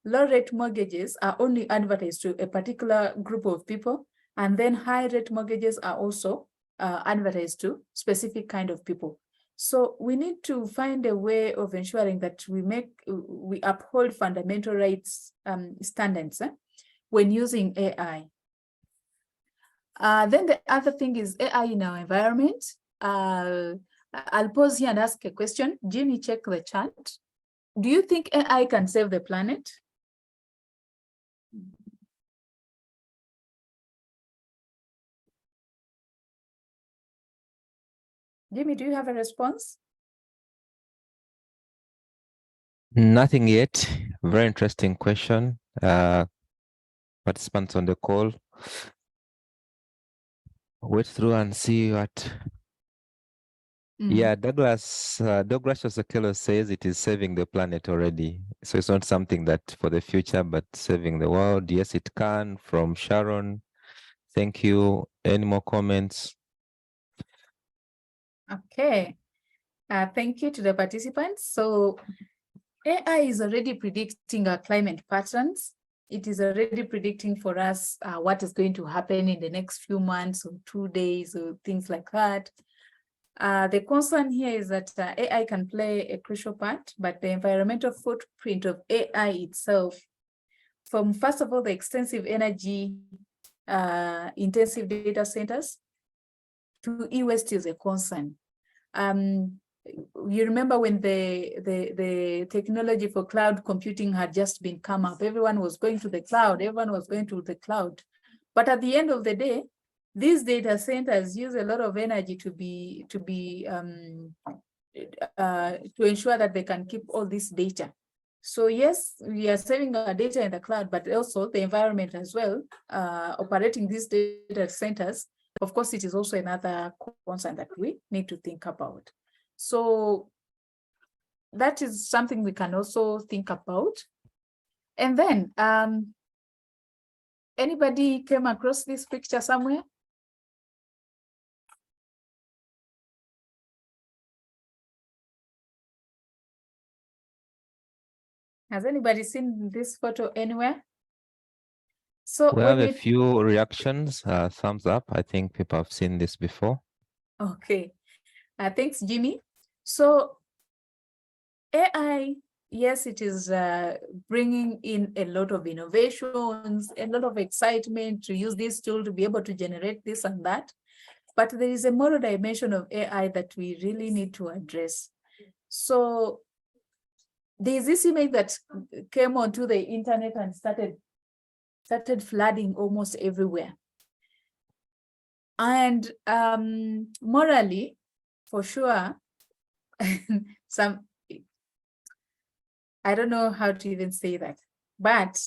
low rate mortgages are only advertised to a particular group of people, and then high rate mortgages are also advertised to specific kind of people. So we need to find a way of ensuring that we uphold fundamental rights standards when using AI. Then the other thing is AI in our environment. I'll pause here and ask a question. Jimmy, check the chat. Do you think AI can save the planet? Jimmy, do you have a response? Nothing yet. Very interesting question. Participants on the call, wait through and see what. Yeah, Douglas Osakelo says it is saving the planet already. So it's not something that for the future, but saving the world. Yes, it can. From Sharon. Thank you. Any more comments? Okay. Thank you to the participants. So AI is already predicting our climate patterns. It is already predicting for us what is going to happen in the next few months or 2 days or things like that. The concern here is that AI can play a crucial part, but the environmental footprint of AI itself, from first of all, the extensive energy intensive data centers to e-waste is a concern. You remember when the technology for cloud computing had just been come up, everyone was going to the cloud, But at the end of the day, these data centers use a lot of energy to ensure that they can keep all this data. So yes, we are saving our data in the cloud, but also the environment as well, operating these data centers of course, it is also another concern that we need to think about. So that is something we can also think about. And then, anybody came across this picture somewhere? Has anybody seen this photo anywhere? So We have a few reactions, thumbs up. I think people have seen this before. Okay, thanks, Jimmy. So AI, yes, it is bringing in a lot of innovations, a lot of excitement to use this tool to be able to generate this and that. But there is a moral dimension of AI that we really need to address. So there's this image that came onto the internet and started flooding almost everywhere. And morally, for sure, I don't know how to even say that, but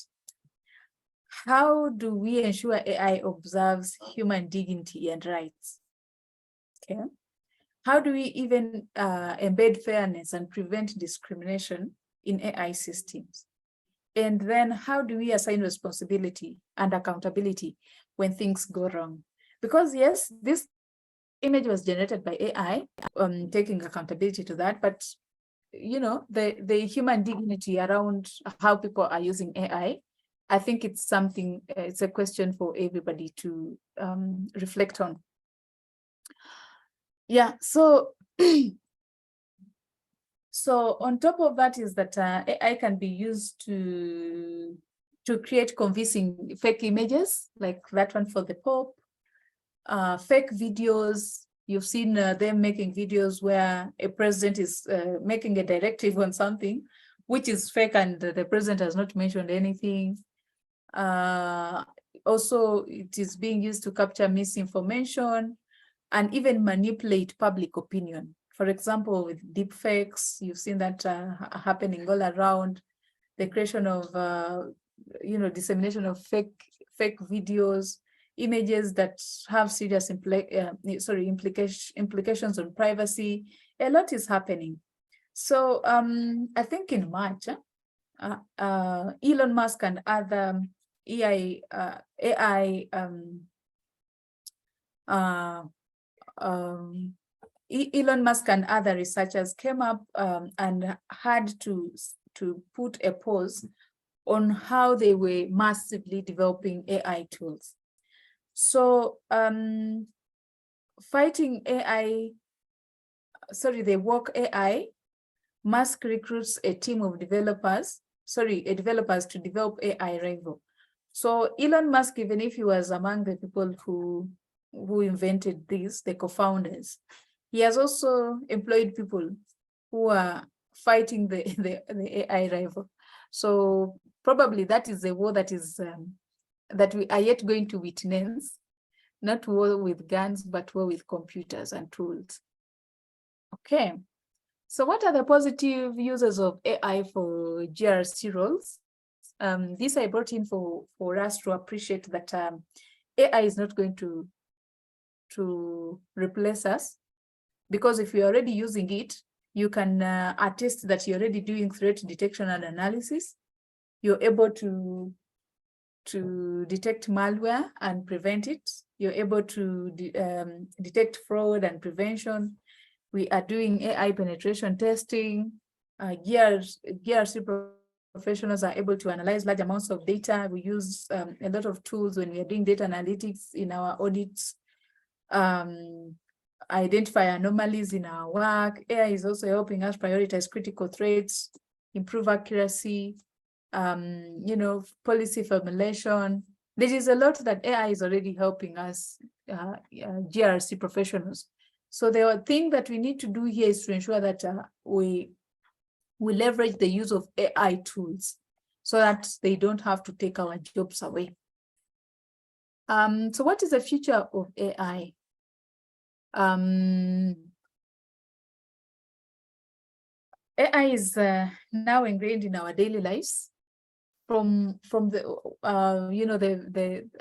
how do we ensure AI observes human dignity and rights? Okay. How do we even embed fairness and prevent discrimination in AI systems? And then how do we assign responsibility and accountability when things go wrong? Because yes, this image was generated by AI, taking accountability to that, but you know, the human dignity around how people are using AI, I think it's something, it's a question for everybody to reflect on. Yeah, so so on top of that is that AI can be used to create convincing fake images, like that one for the Pope, fake videos. You've seen them making videos where a president is making a directive on something, which is fake, and the president has not mentioned anything. Also, it is being used to capture misinformation and even manipulate public opinion. For example, with deep fakes, you've seen that happening all around. The creation of, dissemination of fake videos, images that have serious implications on privacy. A lot is happening. So I think in March, Elon Musk and other Elon Musk and other researchers came up and had to put a pause on how they were massively developing AI tools. So fighting AI, they work AI, Musk recruits a team of developers to develop AI rival. So Elon Musk, even if he was among the people who invented this, the co-founders, he has also employed people who are fighting the AI rival. So probably that is a war that is that we are yet going to witness, not war with guns, but war with computers and tools. Okay, so what are the positive uses of AI for GRC roles? This I brought in for us to appreciate that AI is not going to replace us, because if you're already using it, you can attest that you're already doing threat detection and analysis. You're able to detect malware and prevent it. You're able to detect fraud and prevention. We are doing AI penetration testing. GRC professionals are able to analyze large amounts of data. We use a lot of tools when we are doing data analytics in our audits, identify anomalies in our work. AI is also helping us prioritize critical threats, improve accuracy, policy formulation. There is a lot that AI is already helping us, GRC professionals. So the thing that we need to do here is to ensure that we leverage the use of AI tools so that they don't have to take our jobs away. So what is the future of AI? AI is now ingrained in our daily lives, from the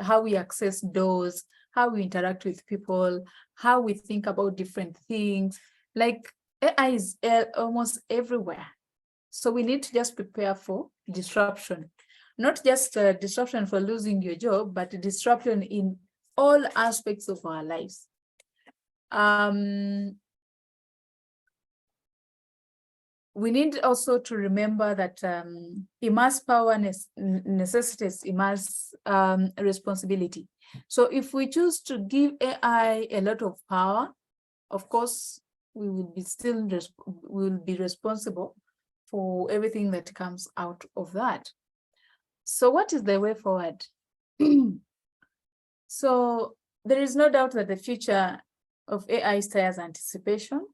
how we access doors, how we interact with people, how we think about different things. Like AI is almost everywhere. So we need to just prepare for disruption, not just disruption for losing your job, but disruption in all aspects of our lives. We need also to remember that immense power necessitates immense responsibility. So if we choose to give AI a lot of power, of course, we will be responsible for everything that comes out of that. So what is the way forward? So there is no doubt that the future of AI stirs anticipation.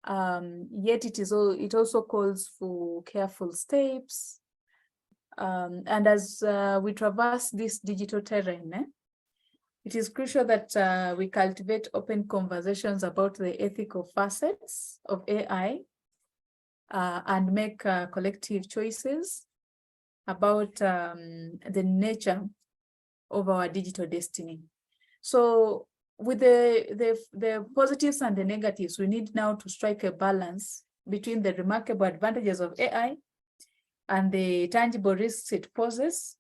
Yet it also calls for careful steps. And as we traverse this digital terrain, it is crucial that we cultivate open conversations about the ethical facets of AI and make collective choices about the nature of our digital destiny. So with the positives and the negatives, we need now to strike a balance between the remarkable advantages of AI and the tangible risks it poses,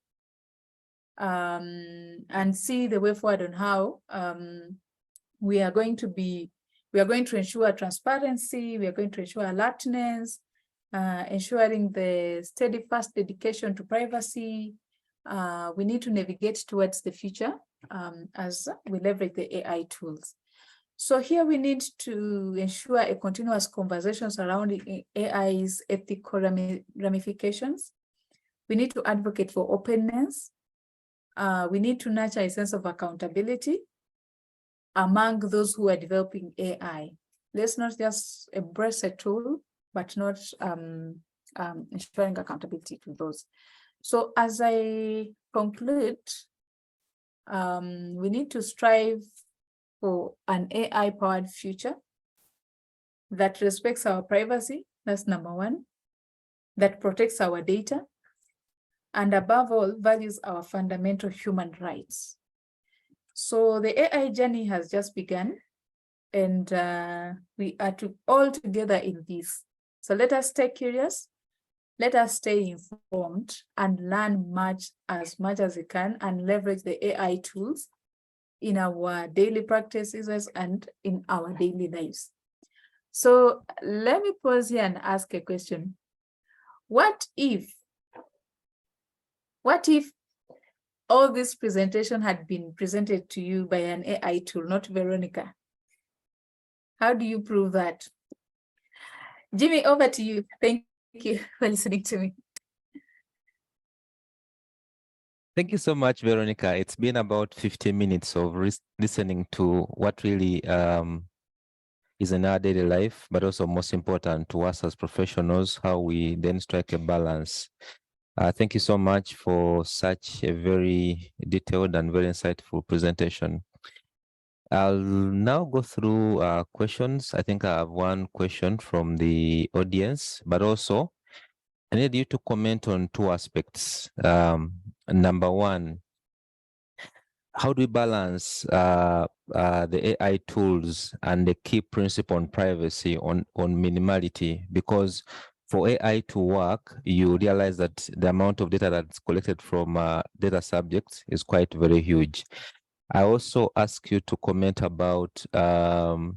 and see the way forward on how we are going to ensure transparency, we are going to ensure alertness, ensuring the steadfast dedication to privacy. We need to navigate towards the future as we leverage the AI tools. So here we need to ensure a continuous conversation surrounding AI's ethical ramifications. We need to advocate for openness. We need to nurture a sense of accountability among those who are developing AI. Let's not just embrace a tool, but not ensuring accountability to those. So as I conclude, we need to strive for an AI-powered future that respects our privacy, that's number one, that protects our data, and above all, values our fundamental human rights. So the AI journey has just begun, and we are all together in this. So let us stay curious, let us stay informed, and learn as much as we can, and leverage the AI tools in our daily practices and in our daily lives. So let me pause here and ask a question. What if all this presentation had been presented to you by an AI tool, not Veronica? How do you prove that? Jimmy, over to you. Thank you for listening to me. Thank you so much, Veronica. It's been about 15 minutes of listening to what really is in our daily life, but also most important to us as professionals, how we then strike a balance. Thank you so much for such a very detailed and very insightful presentation. I'll now go through questions. I think I have one question from the audience, but also I need you to comment on two aspects. Number one, how do we balance the AI tools and the key principle on privacy on minimality? Because for AI to work, you realize that the amount of data that's collected from data subjects is quite very huge. I also ask you to comment about the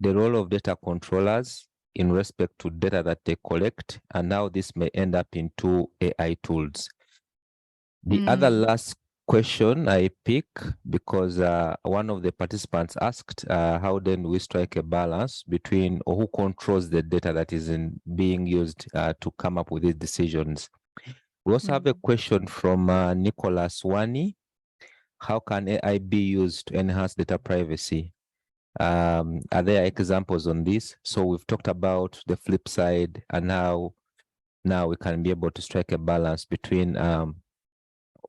role of data controllers in respect to data that they collect, and how this may end up into AI tools. The other last question I pick because one of the participants asked how then we strike a balance between, or who controls the data that is being used to come up with these decisions. We also have a question from Nicholas Wani. How can AI be used to enhance data privacy? Are there examples on this? So we've talked about the flip side and how now we can be able to strike a balance between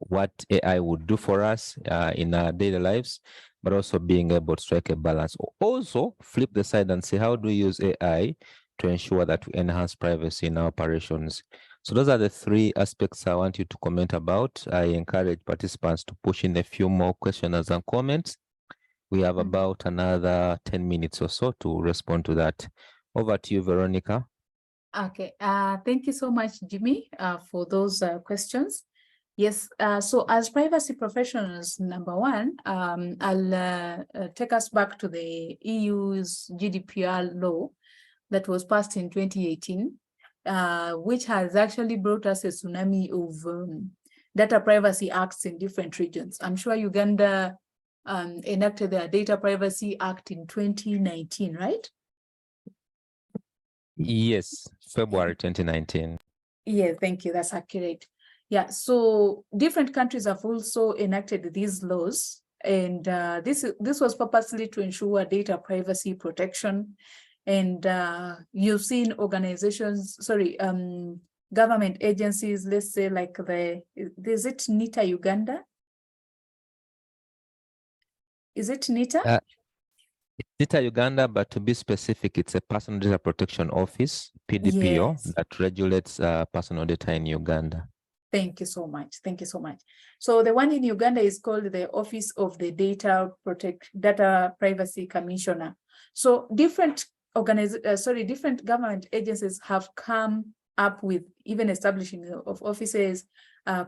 what AI would do for us in our daily lives, but also being able to strike a balance. Also flip the side and say, how do we use AI to ensure that we enhance privacy in our operations? So those are the three aspects I want you to comment about. I encourage participants to push in a few more questions and comments. We have about another 10 minutes or so to respond to that. Over to you, Veronica. Okay, thank you so much, Jimmy, for those questions. Yes, so as privacy professionals, number one, I'll take us back to the EU's GDPR law that was passed in 2018, which has actually brought us a tsunami of data privacy acts in different regions. I'm sure Uganda enacted their Data Privacy Act in 2019, right? Yes, February 2019. Yeah, thank you. That's accurate. Yeah, so different countries have also enacted these laws, and this was purposely to ensure data privacy protection. And you've seen organizations, government agencies, let's say like is it NITA Uganda? Is it NITA? NITA Uganda, but to be specific, it's a Personal Data Protection Office, PDPO, Yes. that regulates personal data in Uganda. Thank you so much. Thank you so much. So the one in Uganda is called the Office of the Data Privacy Commissioner. So different different government agencies have come up with even establishing of offices,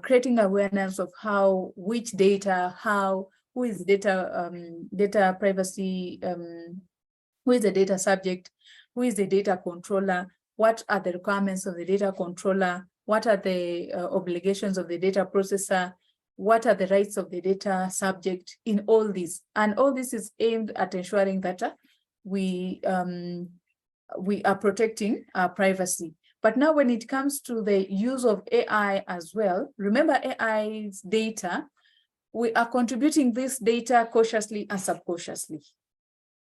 creating awareness of which data, who is data privacy, who is the data subject, who is the data controller, what are the requirements of the data controller, what are the obligations of the data processor, what are the rights of the data subject in all this. And all this is aimed at ensuring that we are protecting our privacy. But now when it comes to the use of AI as well, remember AI's data, we are contributing this data cautiously and subconsciously.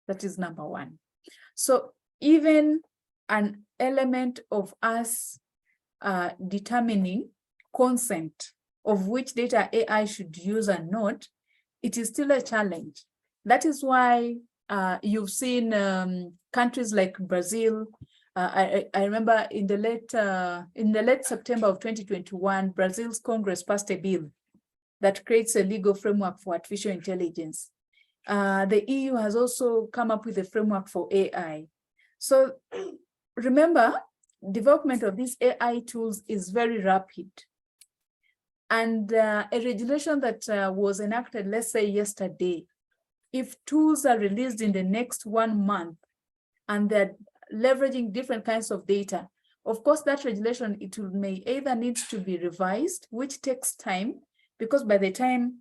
That is number one. So even an element of us determining consent of which data AI should use and not, it is still a challenge. That is why you've seen countries like Brazil. I remember in the late September of 2021, Brazil's Congress passed a bill that creates a legal framework for artificial intelligence. The EU has also come up with a framework for AI. So remember, development of these AI tools is very rapid. And a regulation that was enacted, let's say yesterday, if tools are released in the next 1 month and they're leveraging different kinds of data, of course, that regulation, may either need to be revised, which takes time, because by the time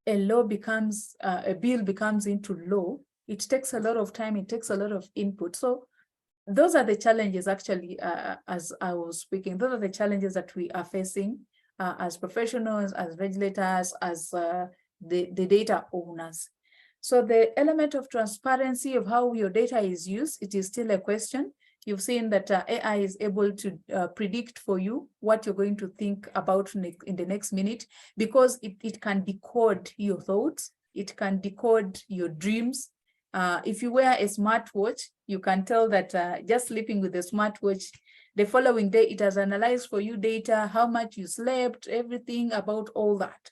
a bill becomes into law, it takes a lot of time, it takes a lot of input. So those are the challenges actually, as I was speaking, those are the challenges that we are facing as professionals, as regulators, as the data owners. So the element of transparency of how your data is used, it is still a question. You've seen that AI is able to predict for you what you're going to think about in the next minute, because it can decode your thoughts, it can decode your dreams. If you wear a smartwatch, you can tell that just sleeping with the smartwatch, the following day, it has analyzed for you data, how much you slept, everything about all that.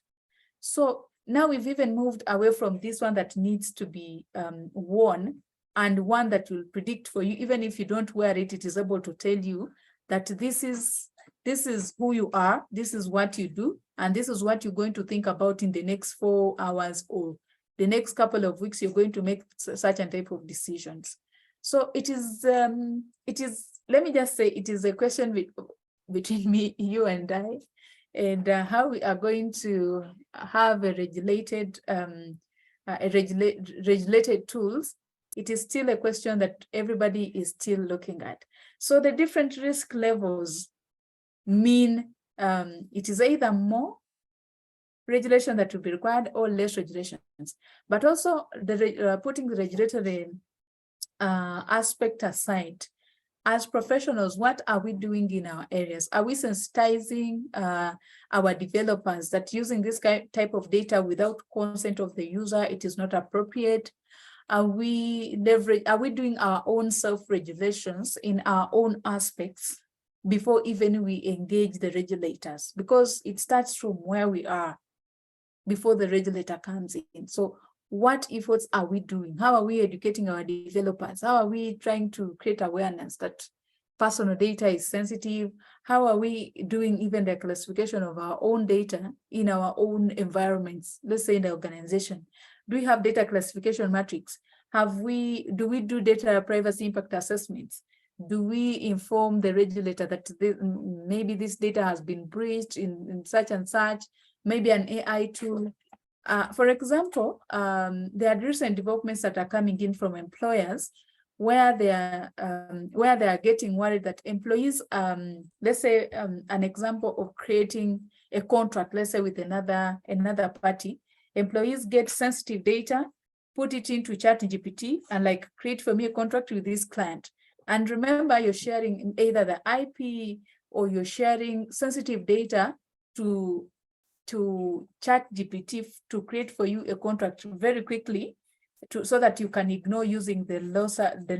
So now we've even moved away from this one that needs to be worn, and one that will predict for you, even if you don't wear it, it is able to tell you that this is who you are, this is what you do, and this is what you're going to think about in the next 4 hours or the next couple of weeks. You're going to make such a type of decisions. So it is, let me just say, it is a question between me, you and I, and how we are going to have a regulated tools. It is still a question that everybody is still looking at. So the different risk levels mean it is either more regulation that will be required or less regulations, but also putting the regulatory aspect aside. As professionals, what are we doing in our areas? Are we sensitizing our developers that using this type of data without consent of the user, it is not appropriate? Are we doing our own self-regulations in our own aspects before even we engage the regulators, because it starts from where we are before the regulator comes in. So what efforts are we doing? How are we educating our developers? How are we trying to create awareness that personal data is sensitive? How are we doing even the classification of our own data in our own environments? Let's say in the organization. Do we have data classification matrix? Do we do data privacy impact assessments? Do we inform the regulator that maybe this data has been breached in such and such, maybe an AI tool? For example, there are recent developments that are coming in from employers where they are getting worried that employees, let's say an example of creating a contract, let's say with another party, employees get sensitive data, put it into ChatGPT and like, create for me a contract with this client. And remember, you're sharing either the IP or you're sharing sensitive data to ChatGPT to create for you a contract very quickly, so that you can ignore using the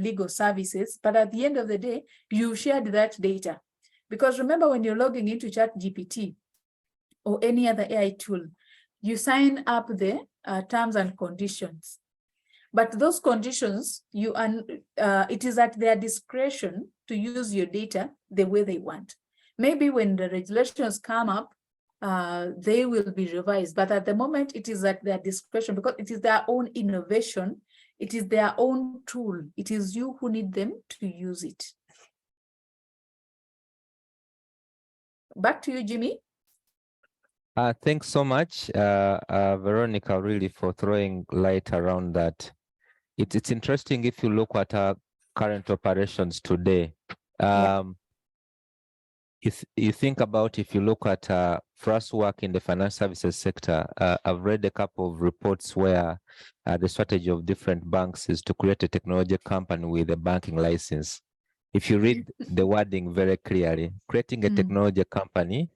legal services. But at the end of the day, you shared that data. Because remember, when you're logging into ChatGPT or any other AI tool, you sign up the terms and conditions. But those conditions, it is at their discretion to use your data the way they want. Maybe when the regulations come up, they will be revised. But at the moment, it is at their discretion because it is their own innovation. It is their own tool. It is you who need them to use it. Back to you, Jimmy. Thanks so much, Veronica, really, for throwing light around that. It's interesting if you look at our current operations today. If you think about, if you look at for us work in the financial services sector, I've read a couple of reports where the strategy of different banks is to create a technology company with a banking license. If you read the wording very clearly, creating a technology company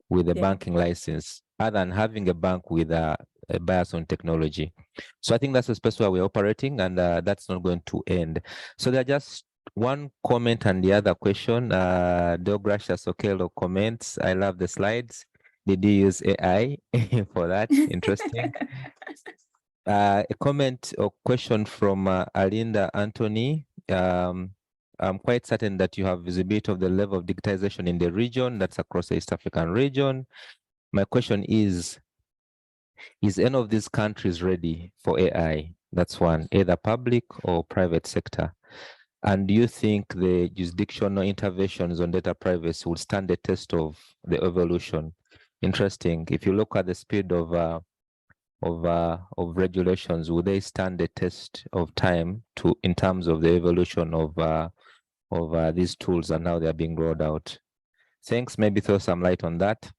with a banking license, other than having a bank with a bias on technology. So I think that's the space where we're operating, and that's not going to end. So there are just one comment and the other question. Deogracia Sokelo comments, I love the slides. Did you use AI for that? Interesting. A comment or question from Alinda Anthony. I'm quite certain that you have visibility of the level of digitization in the region, that's across the East African region. My question is any of these countries ready for AI? That's one, either public or private sector. And do you think the jurisdictional interventions on data privacy will stand the test of the evolution? Interesting. If you look at the speed of regulations, will they stand the test of time in terms of the evolution of these tools and how they're being rolled out? Thanks. Maybe throw some light on that.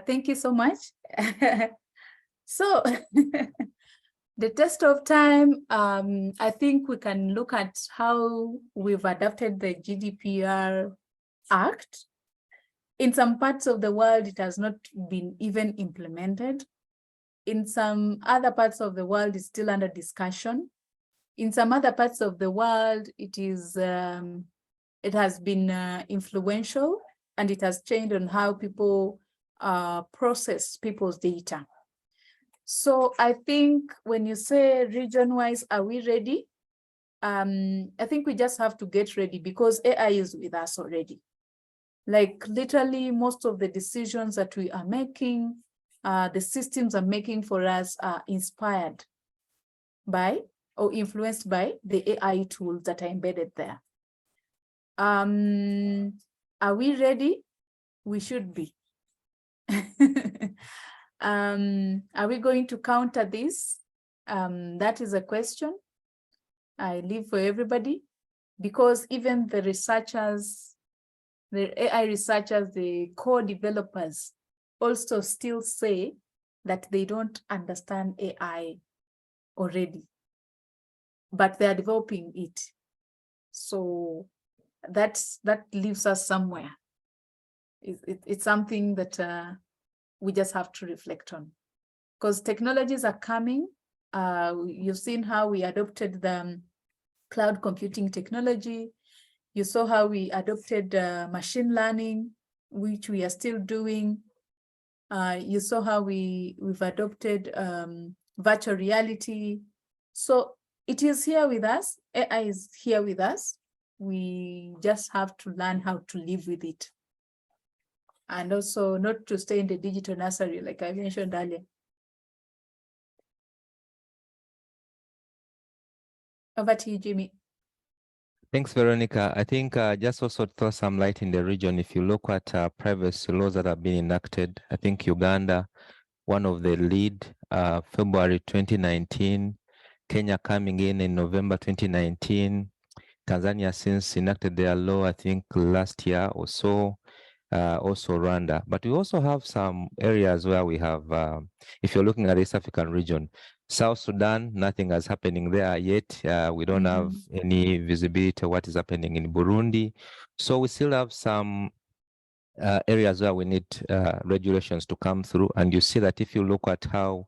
Thank you so much. So the test of time, I think we can look at how we've adopted the GDPR Act. In some parts of the world, it has not been even implemented. In some other parts of the world, it's still under discussion. In some other parts of the world, it has been influential, and it has changed on how people process people's data. So I think when you say region-wise, are we ready? I think we just have to get ready because AI is with us already. Like literally most of the decisions that we are making, the systems are making for us are inspired by or influenced by the AI tools that are embedded there. Are we ready? We should be. Are we going to counter this? That is a question I leave for everybody, because even the researchers, the AI researchers, the core developers also still say that they don't understand AI already, but they are developing it. So that leaves us somewhere. It's something that we just have to reflect on, because technologies are coming. You've seen how we adopted the cloud computing technology. You saw how we adopted machine learning, which we are still doing. You saw how we've adopted virtual reality. So it is here with us. AI is here with us. We just have to learn how to live with it. And also not to stay in the digital nursery, like I mentioned earlier. Over to you, Jimmy. Thanks, Veronica. I think just also throw some light in the region. If you look at privacy laws that have been enacted, I think Uganda, one of the lead, February 2019, Kenya coming in November 2019, Tanzania since enacted their law, I think last year or so, also Rwanda. But we also have some areas where we have, if you're looking at the East African region, South Sudan, nothing is happening there yet. We don't have any visibility of what is happening in Burundi. So we still have some areas where we need regulations to come through. And you see that if you look at how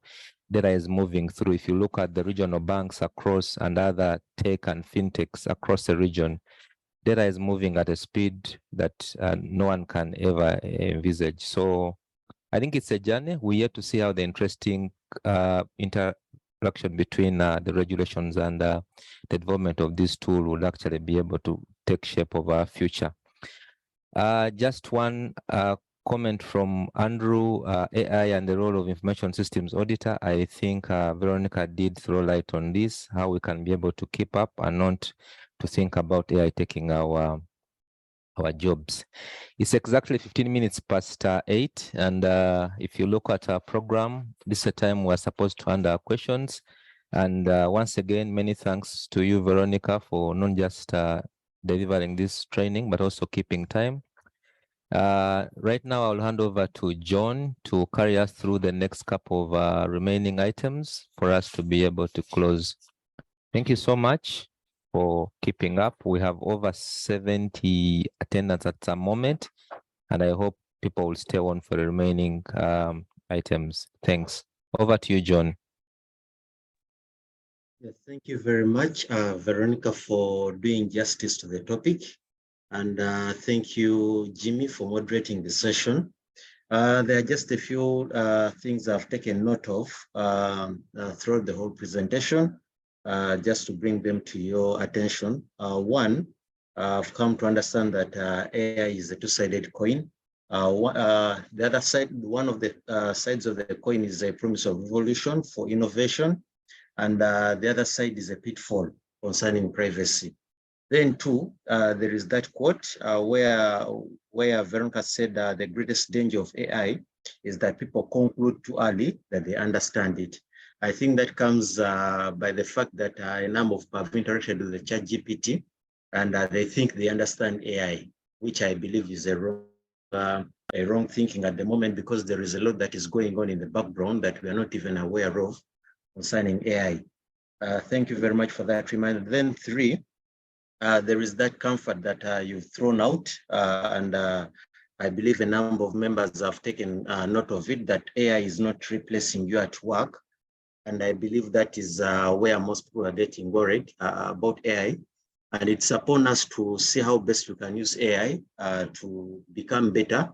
data is moving through, if you look at the regional banks across and other tech and fintechs across the region, data is moving at a speed that no one can ever envisage. So I think it's a journey. We're yet to see how the interesting interaction between the regulations and the development of this tool will actually be able to take shape of our future. Just one comment from Andrew, AI and the role of information systems auditor. I think Veronica did throw light on this, how we can be able to keep up and not to think about AI taking our jobs. It's exactly 15 minutes past 8. And if you look at our program, this is a time we're supposed to answer questions. And once again, many thanks to you, Veronica, for not just delivering this training, but also keeping time. Right now, I'll hand over to John to carry us through the next couple of remaining items for us to be able to close. Thank you so much for keeping up. We have over 70 attendants at the moment, and I hope people will stay on for the remaining items. Thanks. Over to you, John. Yes, thank you very much, Veronica, for doing justice to the topic. And thank you, Jimmy, for moderating the session. There are just a few things I've taken note of throughout the whole presentation, just to bring them to your attention. One, I've come to understand that AI is a two-sided coin. The other side, one of the sides of the coin is a promise of evolution for innovation, and the other side is a pitfall concerning privacy. Then two, there is that quote where Veronica said the greatest danger of AI is that people conclude too early that they understand it. I think that comes by the fact that a number of people have interacted with the ChatGPT and they think they understand AI, which I believe is a wrong thinking at the moment, because there is a lot that is going on in the background that we are not even aware of concerning AI. Thank you very much for that reminder. Then three, there is that comfort that you've thrown out, and I believe a number of members have taken note of it, that AI is not replacing you at work. And I believe that is where most people are getting worried about AI. And it's upon us to see how best we can use AI to become better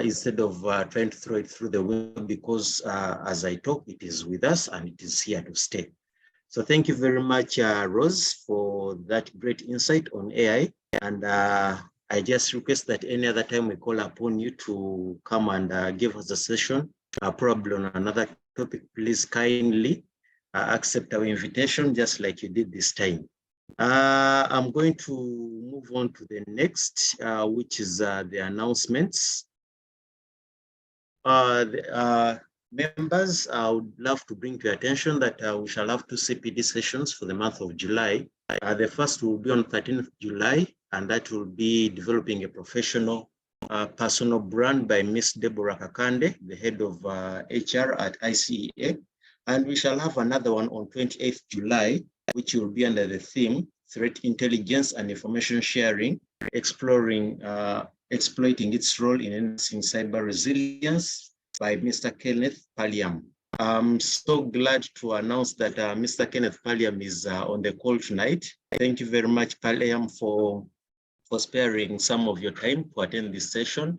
instead of trying to throw it through the window, because as I talk, it is with us and it is here to stay. So thank you very much, Rose, for that great insight on AI. And I just request that any other time we call upon you to come and give us a session, probably on another topic, please kindly accept our invitation, just like you did this time. I'm going to move on to the next, which is the announcements. Members, I would love to bring to your attention that we shall have 2 CPD sessions for the month of July. The first will be on 13th July, and that will be developing a professional personal brand by Miss Deborah Kakande, the head of HR at ICEA. And we shall have another one on 28th July, which will be under the theme Threat Intelligence and Information Sharing, exploring exploiting its role in enhancing cyber resilience, by Mr. Kenneth Palliam. I'm so glad to announce that Mr. Kenneth Palliam is on the call tonight. Thank you very much, Palliam, for for sparing some of your time to attend this session.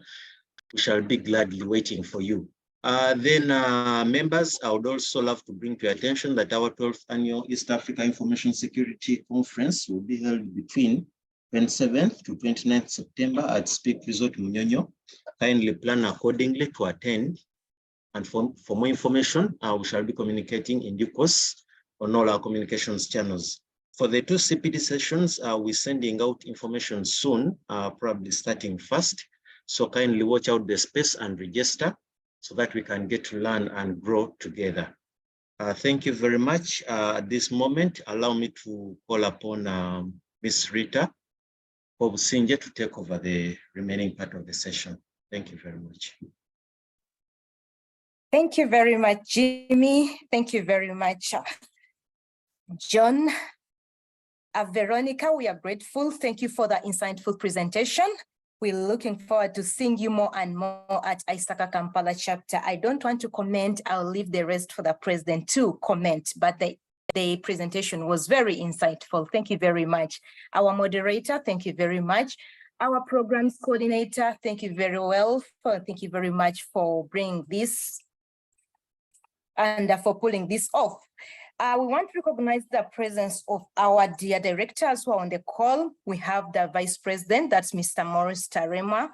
We shall be gladly waiting for you. Members, I would also love to bring to your attention that our 12th annual East Africa Information Security Conference will be held between 27th to 29th September at Speak Resort Munyonyo. Kindly plan accordingly to attend. And for more information, we shall be communicating in due course on all our communications channels. For the 2 CPD sessions, we're sending out information soon, probably starting fast. So kindly watch out the space and register so that we can get to learn and grow together. Thank you very much. At this moment, allow me to call upon Ms. Rita Obusinje to take over the remaining part of the session. Thank you very much. Thank you very much, Jimmy. Thank you very much, John. Veronica, we are grateful. Thank you for the insightful presentation. We're looking forward to seeing you more and more at ISACA Kampala chapter. I don't want to comment. I'll leave the rest for the president to comment, but the presentation was very insightful. Thank you very much. Our moderator, thank you very much. Our programs coordinator, thank you very well. Thank you very much for bringing this and for pulling this off. We want to recognize the presence of our dear directors who are on the call. We have the Vice President, that's Mr. Morris Tarema.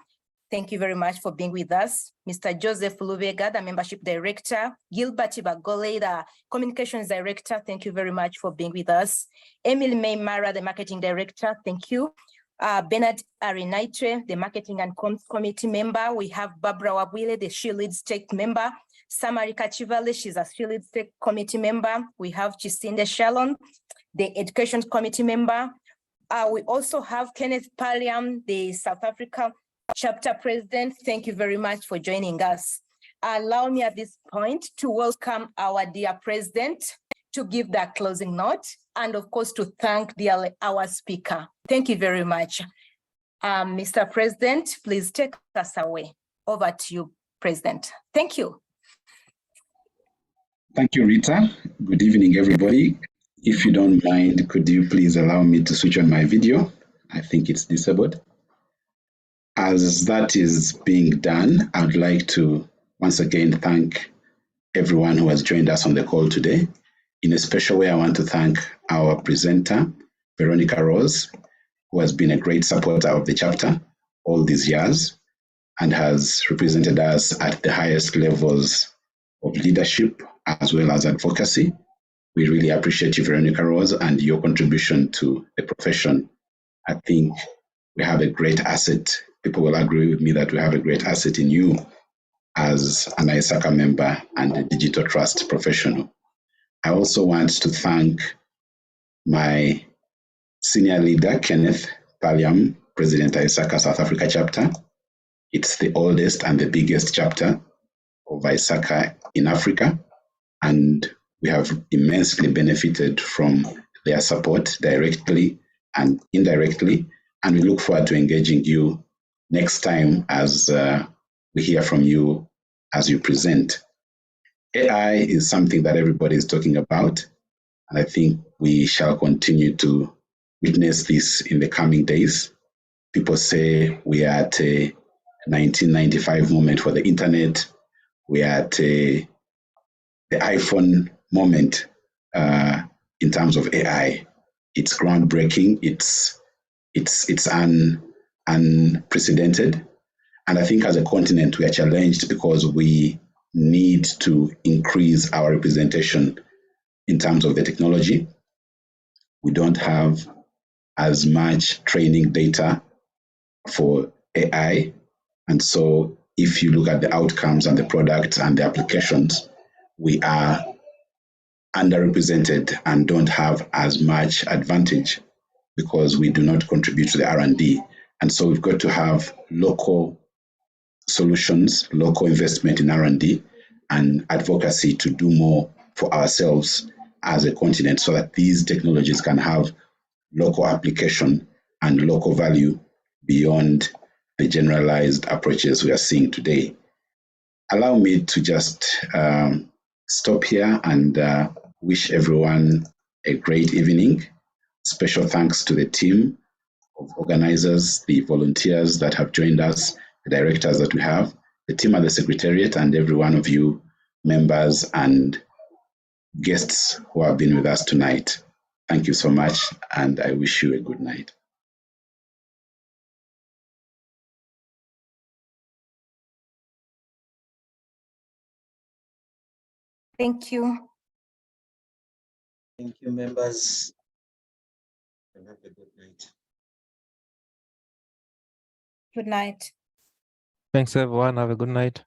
Thank you very much for being with us. Mr. Joseph Lubega, the Membership Director. Gilbert Bagole, the Communications Director. Thank you very much for being with us. Emily Maymara, the Marketing Director. Thank you. Bernard Arinaitre, the Marketing and Comms Committee member. We have Barbara Wabwile, the She Leads Tech member. Samarika Chivale, she's a She Leads Tech Committee member. We have Chisinde Shalom, the Education Committee member. We also have Kenneth Paliam, the South Africa Chapter President. Thank you very much for joining us. Allow me at this point to welcome our dear President to give the closing note and of course to thank our speaker. Thank you very much. Mr. President, please take us away. Over to you, President. Thank you. Thank you, Rita. Good evening, everybody. If you don't mind, could you please allow me to switch on my video? I think it's disabled. As that is being done, I would like to once again thank everyone who has joined us on the call today. In a special way, I want to thank our presenter, Veronica Rose, who has been a great supporter of the chapter all these years and has represented us at the highest levels of leadership as well as advocacy. We really appreciate you, Veronica Rose, and your contribution to the profession. I think we have a great asset. People will agree with me that we have a great asset in you as an ISACA member and a digital trust professional. I also want to thank my senior leader, Kenneth Paliam, President ISACA South Africa chapter. It's the oldest and the biggest chapter of ISACA in Africa, and we have immensely benefited from their support directly and indirectly, and we look forward to engaging you next time as we hear from you as you present. AI is something that everybody is talking about, and I think we shall continue to witness this in the coming days. People say we are at a 1995 moment for the internet. We are at the iPhone moment in terms of AI. It's groundbreaking. It's unprecedented. And I think as a continent, we are challenged because we need to increase our representation in terms of the technology. We don't have as much training data for AI. And so if you look at the outcomes and the products and the applications, we are underrepresented and don't have as much advantage because we do not contribute to the R&D. And so we've got to have local solutions, local investment in R&D and advocacy to do more for ourselves as a continent so that these technologies can have local application and local value beyond the generalized approaches we are seeing today. Allow me to just stop here and wish everyone a great evening. Special thanks to the team of organizers, the volunteers that have joined us, the directors that we have, the team at the Secretariat, and every one of you members and guests who have been with us tonight. Thank you so much, and I wish you a good night. Thank you. Thank you, members. And have a good night. Good night. Thanks, everyone. Have a good night.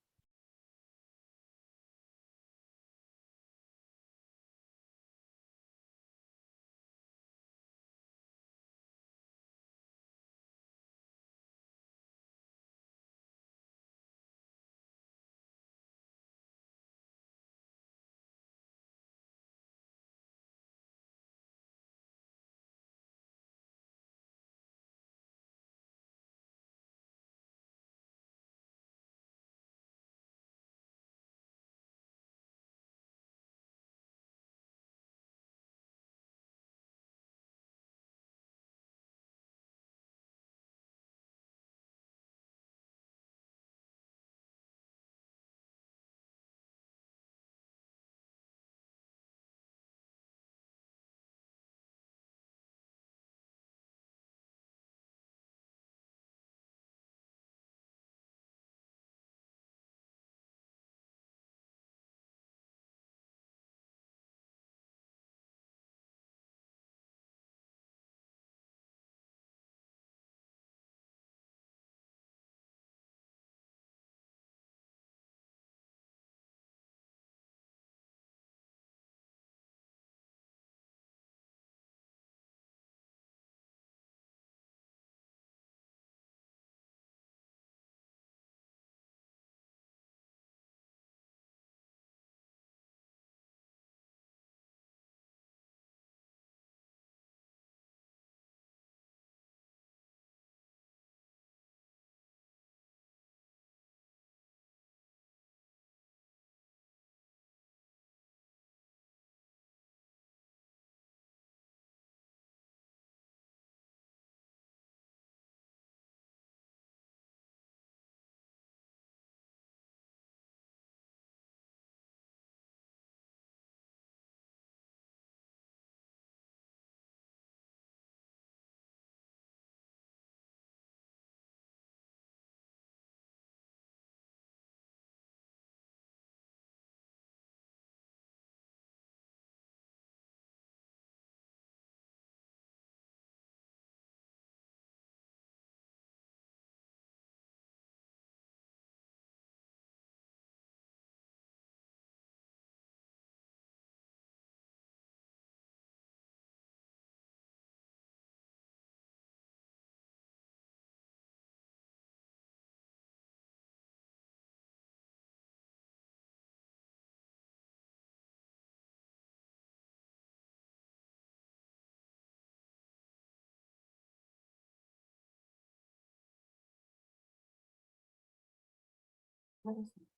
What is it?